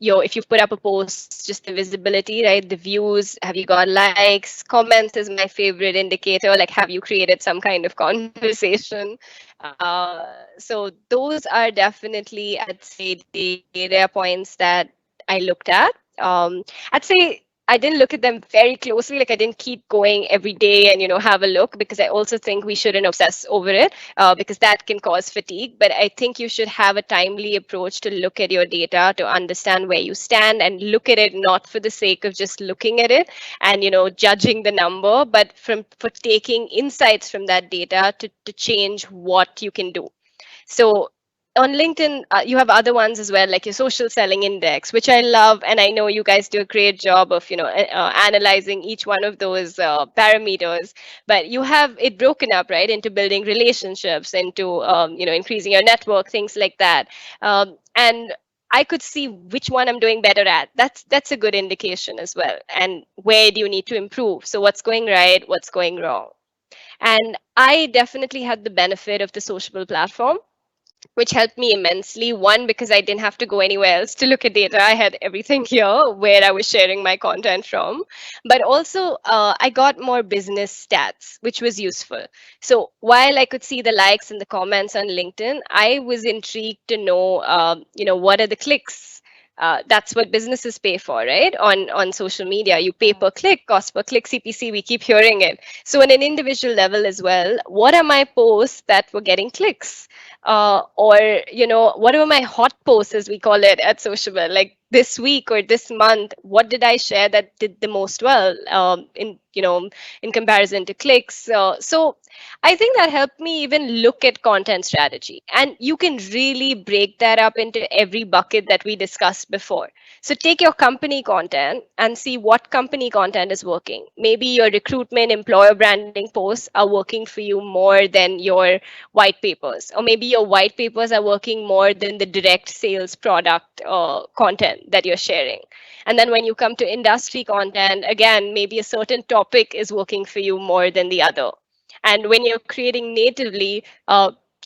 if you've put up a post, just the visibility, right? The views, have you got likes? Comments is my favorite indicator, like have you created some kind of conversation? So those are definitely, I'd say, data points that I looked at. I'd say I didn't look at them very closely. Like I didn't keep going every day and have a look, because I also think we shouldn't obsess over it, because that can cause fatigue. But I think you should have a timely approach to look at your data, to understand where you stand, and look at it not for the sake of just looking at it and judging the number, but for taking insights from that data to change what you can do. So on LinkedIn, you have other ones as well, like your social selling index, which I love, and I know you guys do a great job of analyzing each one of those parameters. But you have it broken up, right, into building relationships, into increasing your network, things like that. And I could see which one I'm doing better at. That's a good indication as well. And where do you need to improve? So what's going right? What's going wrong? And I definitely had the benefit of the Sociable platform, which helped me immensely. One, because I didn't have to go anywhere else to look at data. I had everything here where I was sharing my content from. But also, I got more business stats, which was useful. So while I could see the likes and the comments on LinkedIn, I was intrigued to know, what are the clicks? That's what businesses pay for, right? On social media, you pay per click, cost per click, CPC. We keep hearing it. So on an individual level as well, what are my posts that were getting clicks? Or what are my hot posts, as we call it at Sociabble? Like this week or this month, what did I share that did the most well, in comparison to clicks? So I think that helped me even look at content strategy. And you can really break that up into every bucket that we discussed before. So take your company content and see what company content is working. Maybe your recruitment, employer branding posts are working for you more than your white papers. Or maybe your white papers are working more than the direct sales product content that you're sharing. And then when you come to industry content, again, maybe a certain topic is working for you more than the other. And when you're creating natively,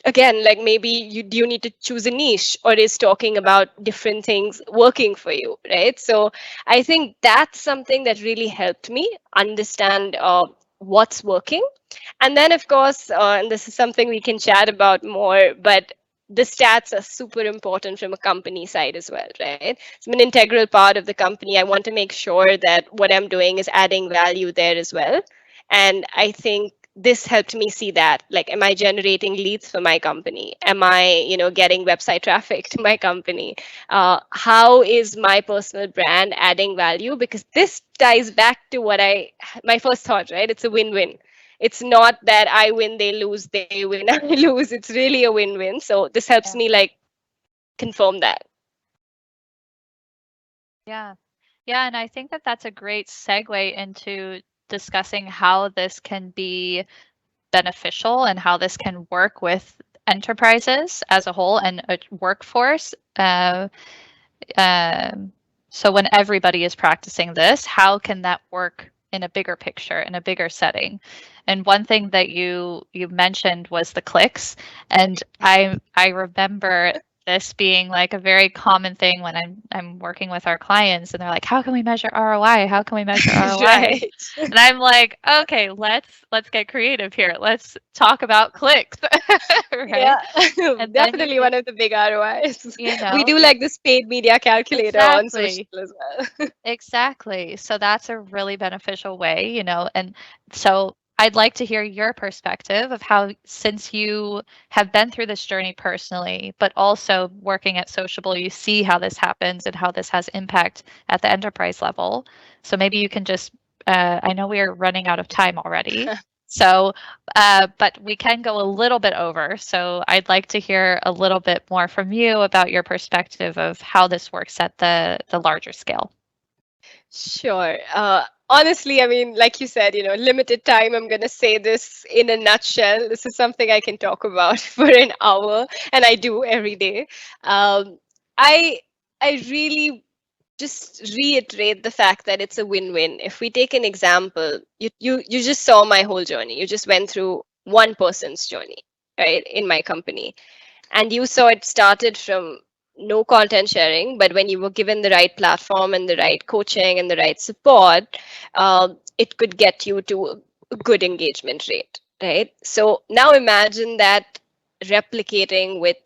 again, like maybe you need to choose a niche, or is talking about different things working for you, right? So I think that's something that really helped me understand what's working. And then, of course, and this is something we can chat about more, but the stats are super important from a company side as well, right? It's an integral part of the company. I want to make sure that what I'm doing is adding value there as well. And I think this helped me see that, like, am I generating leads for my company? Am I getting website traffic to my company? How is my personal brand adding value? Because this ties back to my first thought, right? It's a win-win. It's not that I win, they lose, they win, I lose. It's really a win-win. So this helps Yeah. me like confirm that. Yeah. Yeah, and I think that that's a great segue into discussing how this can be beneficial and how this can work with enterprises as a whole and a workforce. Um, so when everybody is practicing this, how can that work in a bigger picture, in a bigger setting? And one thing that you mentioned was the clicks, and I remember this being like a very common thing when I'm working with our clients, and they're like, "How can we measure ROI? How can we measure ROI?" Right. And I'm like, "Okay, let's get creative here. Let's talk about clicks." Yeah, Right? And then you definitely can, one of the big ROIs. you We know, do like this paid media calculator on social exactly. as well. Exactly. So that's a really beneficial way, and so I'd like to hear your perspective of how, since you have been through this journey personally, but also working at Sociable, you see how this happens and how this has impact at the enterprise level. So maybe you can just, I know we are running out of time already. So, but we can go a little bit over. So I'd like to hear a little bit more from you about your perspective of how this works at the larger scale. Sure. Honestly, I mean, like you said, limited time. I'm going to say this in a nutshell. This is something I can talk about for an hour, and I do every day. Um, I I really just reiterate the fact that it's a win-win. If we take an example, you just saw my whole journey. You just went through one person's journey, right, in my company. And you saw it started from no content sharing, but when you were given the right platform and the right coaching and the right support, it could get you to a good engagement rate, right? So now imagine that replicating with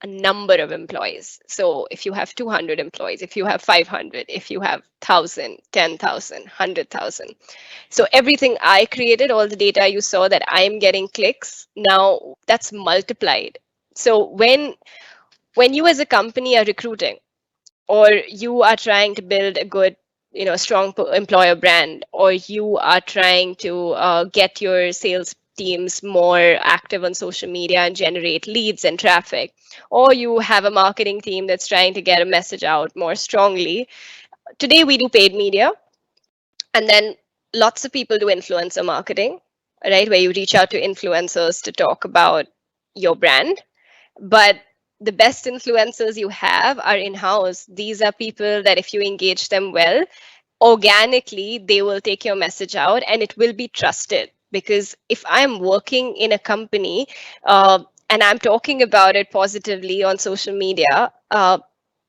a number of employees. So if you have 200 employees, if you have 500, if you have 1,000, 10,000, 100,000. So everything I created, all the data you saw that I'm getting clicks, now that's multiplied. So when you as a company are recruiting, or you are trying to build a good, strong employer brand, or you are trying to get your sales teams more active on social media and generate leads and traffic, or you have a marketing team that's trying to get a message out more strongly. Today we do paid media, and then lots of people do influencer marketing, right? Where you reach out to influencers to talk about your brand. But the best influencers you have are in house. These are people that if you engage them well, organically, they will take your message out and it will be trusted. Because if I'm working in a company and I'm talking about it positively on social media,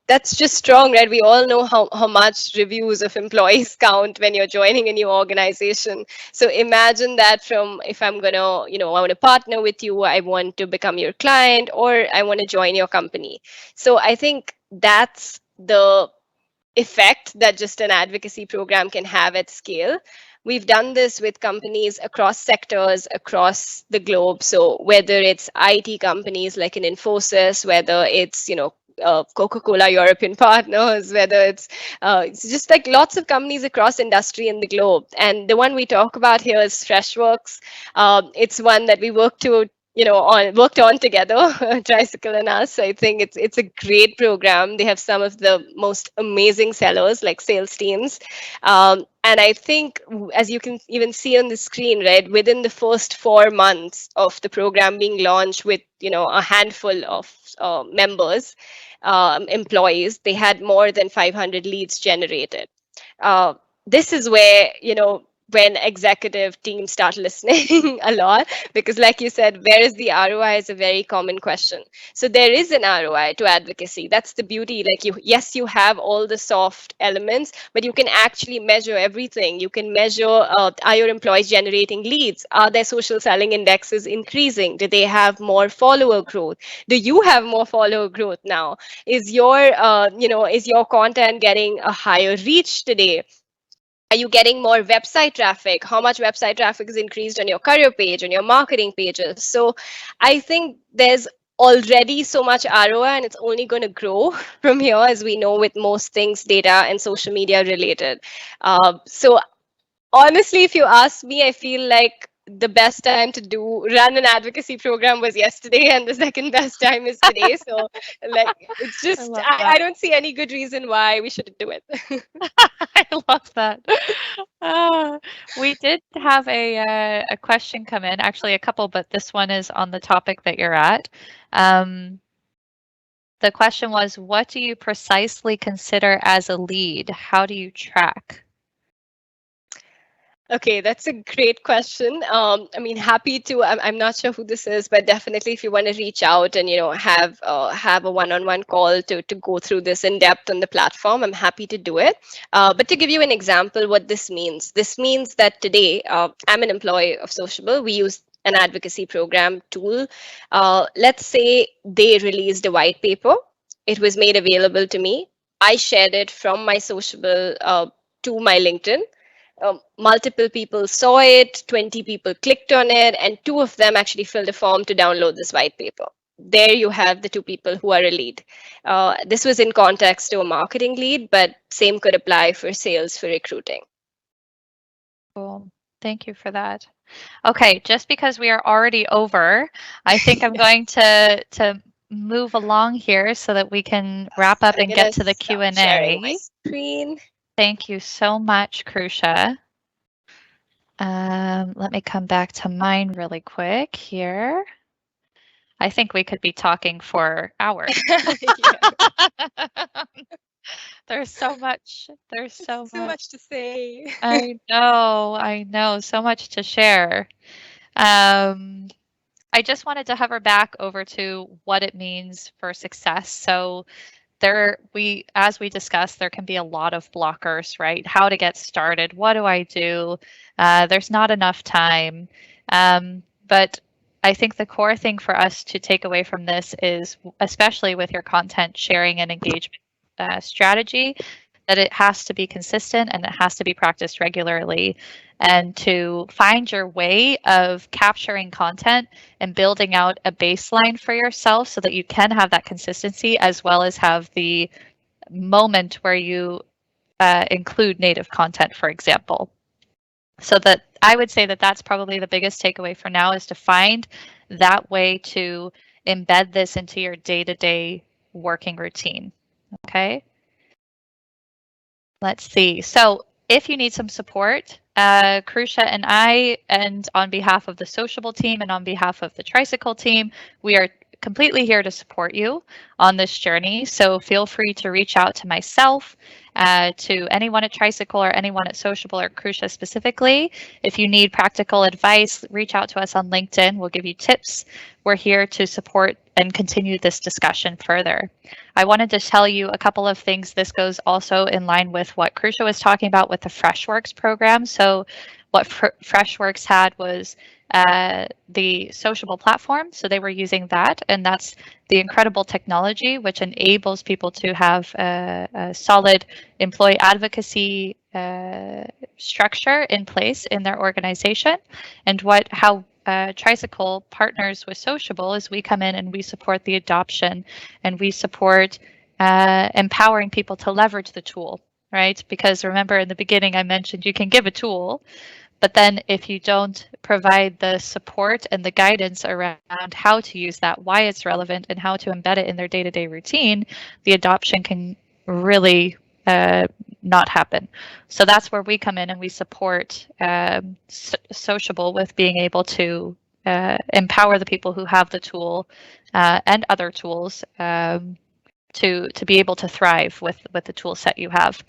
that's just strong, right? We all know how much reviews of employees count when you're joining a new organization. So imagine that from, if I'm going to, I want to partner with you, I want to become your client, or I want to join your company. So I think that's the effect that just an advocacy program can have at scale. We've done this with companies across sectors across the globe. So whether it's IT companies like an Infosys, whether it's Coca-Cola European partners, whether it's just like lots of companies across industry in the globe. And the one we talk about here is Freshworks. It's one that we worked on together, Tricycle and us. I think it's a great program. They have some of the most amazing sellers, like sales teams. And I think, as you can even see on the screen, right, within the first 4 months of the program being launched with, a handful of members, employees, they had more than 500 leads generated. This is where, when executive teams start listening a lot, because like you said, where is the ROI is a very common question. So there is an ROI to advocacy. That's the beauty. Like yes, you have all the soft elements, but you can actually measure everything. You can measure, are your employees generating leads? Are their social selling indexes increasing? Do they have more follower growth? Do you have more follower growth now? Is your content getting a higher reach today? Are you getting more website traffic? How much website traffic is increased on your career page, on your marketing pages? So I think there's already so much ROI, and it's only going to grow from here, as we know, with most things data and social media related. So honestly, if you ask me, I feel like the best time to do run an advocacy program was yesterday, and the second best time is today. So like it's I just love I that. don't see any good reason why we shouldn't do it. I love that. Ah, we did have a question come in, actually a couple, but this one is on the topic that you're at. Um, the question was, what do you precisely consider as a lead? How do you track? Okay, that's a great question. I mean, happy to. I'm not sure who this is, but definitely, if you want to reach out and have a one-on-one call to go through this in depth on the platform, I'm happy to do it. But to give you an example, what this means that today, I'm an employee of Sociabble. We use an advocacy program tool. Let's say they released a white paper. It was made available to me. I shared it from my Sociabble to my LinkedIn. Multiple people saw it, 20 people clicked on it, and two of them actually filled a form to download this white paper. There you have the two people who are a lead. This was in context to a marketing lead, but same could apply for sales, for recruiting. Cool. Thank you for that. Okay, just because we are already over, I think I'm going to move along here so that we can wrap up I'm and get gonna to the stop sharing my Q&A. screen. Thank you so much, Krusha. Let me come back to mine really quick here. I think we could be talking for hours. There's so much. There's so So much. much to say. I know, so much to share. Um, I just wanted to hover back over to what it means for success. So as we discussed, there can be a lot of blockers, right? How to get started? What do I do? There's not enough time. But I think the core thing for us to take away from this is, especially with your content sharing and engagement strategy, that it has to be consistent and it has to be practiced regularly. And to find your way of capturing content and building out a baseline for yourself so that you can have that consistency as well as have the moment where you include native content, for example. So that I would say that that's probably the biggest takeaway for now is to find that way to embed this into your day-to-day working routine. Okay. Let's see. So if you need some support, Krusha and I, and on behalf of the Sociabble team and on behalf of the Tricycle team, we are completely here to support you on this journey. So feel free to reach out to myself, to anyone at Tricycle or anyone at Sociabble or Krusha specifically. If you need practical advice, reach out to us on LinkedIn. We'll give you tips. We're here to support and continue this discussion further. I wanted to tell you a couple of things. This goes also in line with what Krusha was talking about with the Freshworks program. So what Freshworks had was the Sociabble platform. So they were using that, and that's the incredible technology which enables people to have a solid employee advocacy structure in place in their organization. And how Tricycle partners with Sociabble is we come in and we support the adoption, and we support empowering people to leverage the tool, right? Because remember in the beginning I mentioned you can give a tool, but then if you don't provide the support and the guidance around how to use that, why it's relevant, and how to embed it in their day-to-day routine, the adoption can really not happen. So that's where we come in and we support Sociabble with being able to empower the people who have the tool and other tools to be able to thrive with the tool set you have.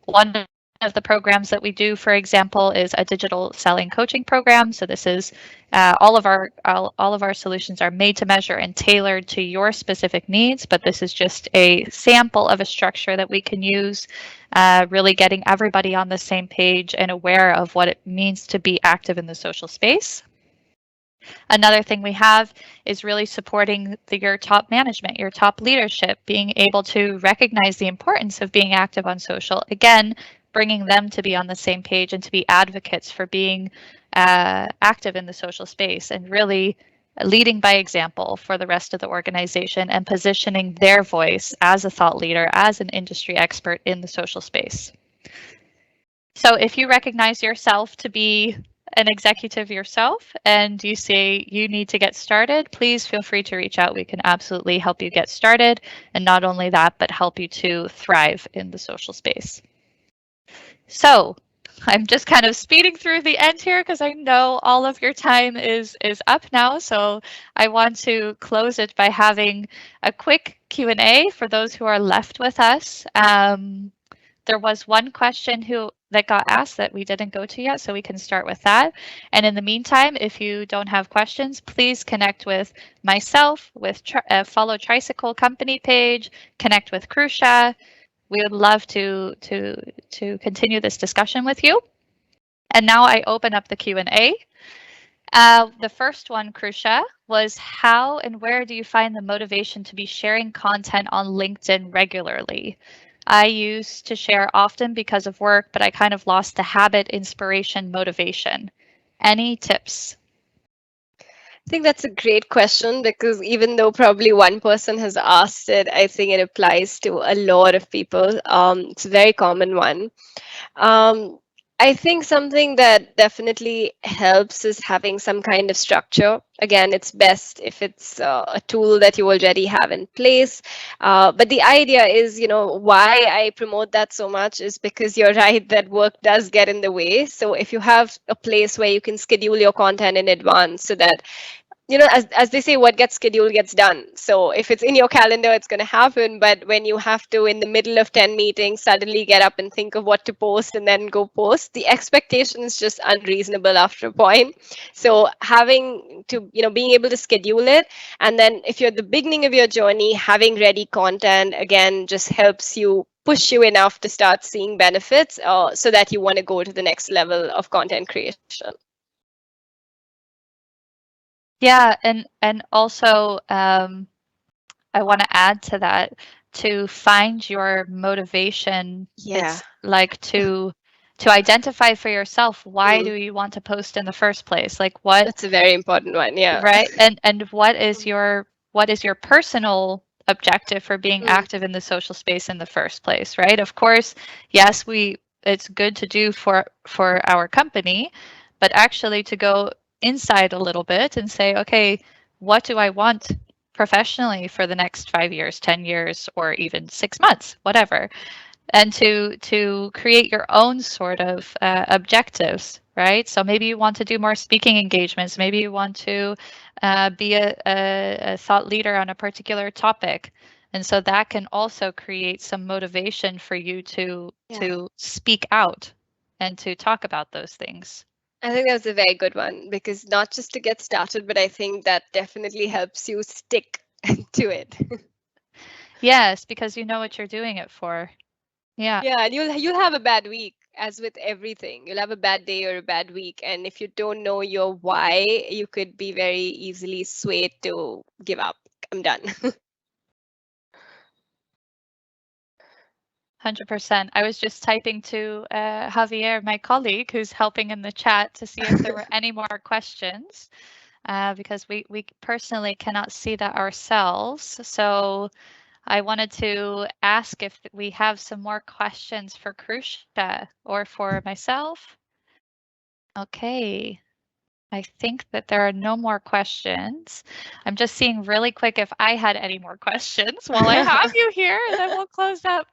One of the programs that we do, for example, is a digital selling coaching program. So this is all of our solutions are made to measure and tailored to your specific needs. But this is just a sample of a structure that we can use, really getting everybody on the same page and aware of what it means to be active in the social space. Another thing we have is really supporting your top management, your top leadership, being able to recognize the importance of being active on social. Again, bringing them to be on the same page and to be advocates for being active in the social space, and really leading by example for the rest of the organization and positioning their voice as a thought leader, as an industry expert in the social space. So if you recognize yourself to be an executive yourself and you say you need to get started, please feel free to reach out. We can absolutely help you get started. And not only that, but help you to thrive in the social space. So I'm just kind of speeding through the end here because I know all of your time is up now. So I want to close it by having a quick Q&A for those who are left with us. There was one question that got asked that we didn't go to yet, so we can start with that. And in the meantime, if you don't have questions, please connect with myself, follow Tricycle company page, connect with Krusha. We would love to continue this discussion with you. And now I open up the Q&A. The first one, Krusha, was how and where do you find the motivation to be sharing content on LinkedIn regularly? I used to share often because of work, but I kind of lost the habit, inspiration, motivation. Any tips? I think that's a great question because even though probably one person has asked it, I think it applies to a lot of people. It's a very common one. Um, I think something that definitely helps is having some kind of structure. Again, it's best if it's a tool that you already have in place. But the idea is, why I promote that so much is because you're right that work does get in the way. So if you have a place where you can schedule your content in advance so that as they say, what gets scheduled gets done. So if it's in your calendar, it's going to happen. But when you have to, in the middle of 10 meetings, suddenly get up and think of what to post and then go post, the expectation is just unreasonable after a point. So having to, being able to schedule it. And then if you're at the beginning of your journey, having ready content, again, just helps you push you enough to start seeing benefits so that you want to go to the next level of content creation. Yeah, and also I want to add to that, to find your motivation. Yeah. It's like to identify for yourself, why do you want to post in the first place? Like what? That's a very important one. Yeah. Right. And what is your personal objective for being active in the social space in the first place, right? Of course, yes, it's good to do for our company, but actually to go inside a little bit and say, okay, what do I want professionally for the next 5 years, 10 years, or even 6 months, whatever, and to create your own sort of objectives, right? So maybe you want to do more speaking engagements. Maybe you want to be a thought leader on a particular topic. And so that can also create some motivation for you to speak out and to talk about those things. I think that was a very good one because not just to get started, but I think that definitely helps you stick to it. Yes, because you know what you're doing it for. Yeah. Yeah, and you'll have a bad week. as with everything, you'll have a bad day or a bad week. And if you don't know your why, you could be very easily swayed to give up. I'm done. 100%. I was just typing to Javier, my colleague, who's helping in the chat to see if there were any more questions, because we personally cannot see that ourselves. So I wanted to ask if we have some more questions for Krusha or for myself. Okay. I think that there are no more questions. I'm just seeing really quick if I had any more questions while I have you here, and then we'll close up.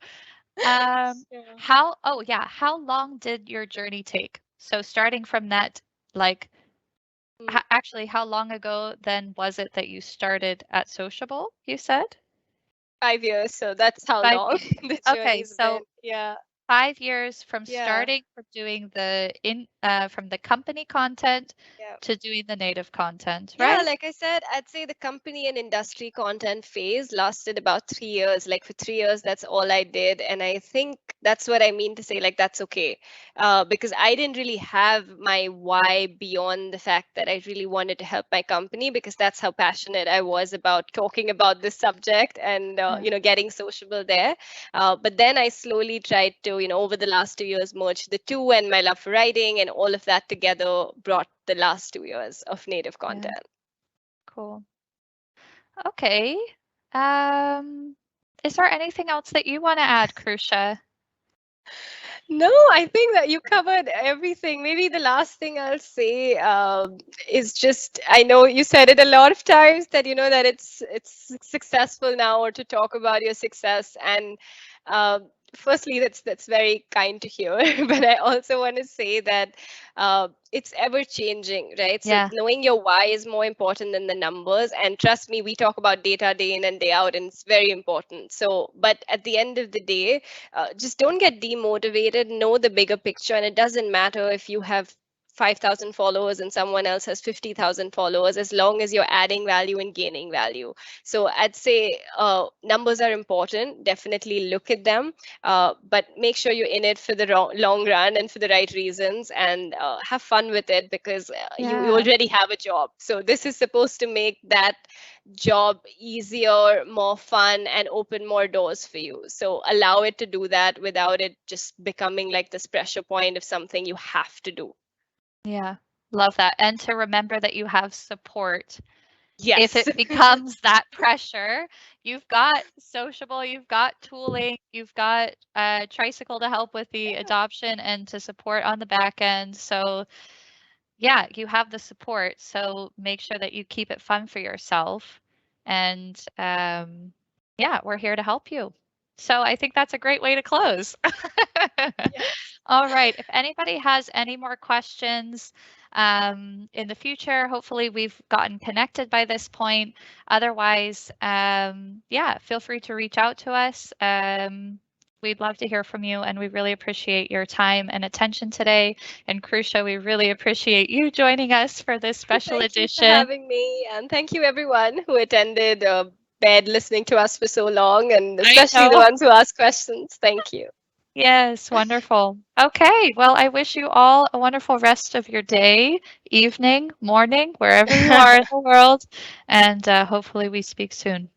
Sure. Oh yeah, how long did your journey take? So starting from that, like, Mm, actually, how long ago then was it that you started at Sociable, you said? 5 years, so that's how 5 long years. the Okay, journey's been. so Yeah, 5 years from yeah, starting from doing from the company content yeah. to doing the native content, Yeah, right? like I said, I'd say the company and industry content phase lasted about 3 years. Like for 3 years, that's all I did. And I think that's what I mean to say, like, that's okay. Because I didn't really have my why beyond the fact that I really wanted to help my company, because that's how passionate I was about talking about this subject and, Yeah. getting sociable there. But then I slowly tried to, over the last 2 years, merge the two, and my love for writing and all of that together brought the last 2 years of native Yeah, content. cool. Okay. Um, is there anything else that you want to add, Krusha? No, I think that you covered everything. Maybe the last thing I'll say is just, I know you said it a lot of times that you know that it's successful now, or to talk about your success. And firstly, that's very kind to hear. But I also want to say that it's ever changing, right? So Yeah, knowing your why is more important than the numbers. And trust me, we talk about data day in and day out, and it's very important. So, but at the end of the day, just don't get demotivated. Know the bigger picture, and it doesn't matter if you have 5,000 followers and someone else has 50,000 followers, as long as you're adding value and gaining value. So I'd say numbers are important. Definitely look at them, but make sure you're in it for the long run and for the right reasons, and have fun with it, because you yeah, already have a job. So this is supposed to make that job easier, more fun, and open more doors for you. So allow it to do that without it just becoming like this pressure point of something you have to do. yeah. Love that. And to remember that you have support. If Yes. it becomes that pressure, you've got Sociable, you've got tooling, you've got Tricycle to help with the adoption and to support on the back end. So yeah, you have the support. So make sure that you keep it fun for yourself. And yeah, we're here to help you. So I think that's a great way to close. Yes. All right. If anybody has any more questions in the future, hopefully we've gotten connected by this point. Otherwise, yeah, feel free to reach out to us. We'd love to hear from you, and we really appreciate your time and attention today. And Krusha, we really appreciate you joining us for this special Thank you for edition. having me. And thank you, everyone who attended, bed listening to us for so long, and I especially the know. ones who asked questions. Thank you. Yes, wonderful. Okay, well, I wish you all a wonderful rest of your day, evening, morning, wherever you are in the world, and hopefully we speak soon.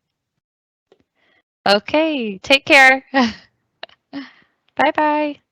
Okay, take care. Bye bye.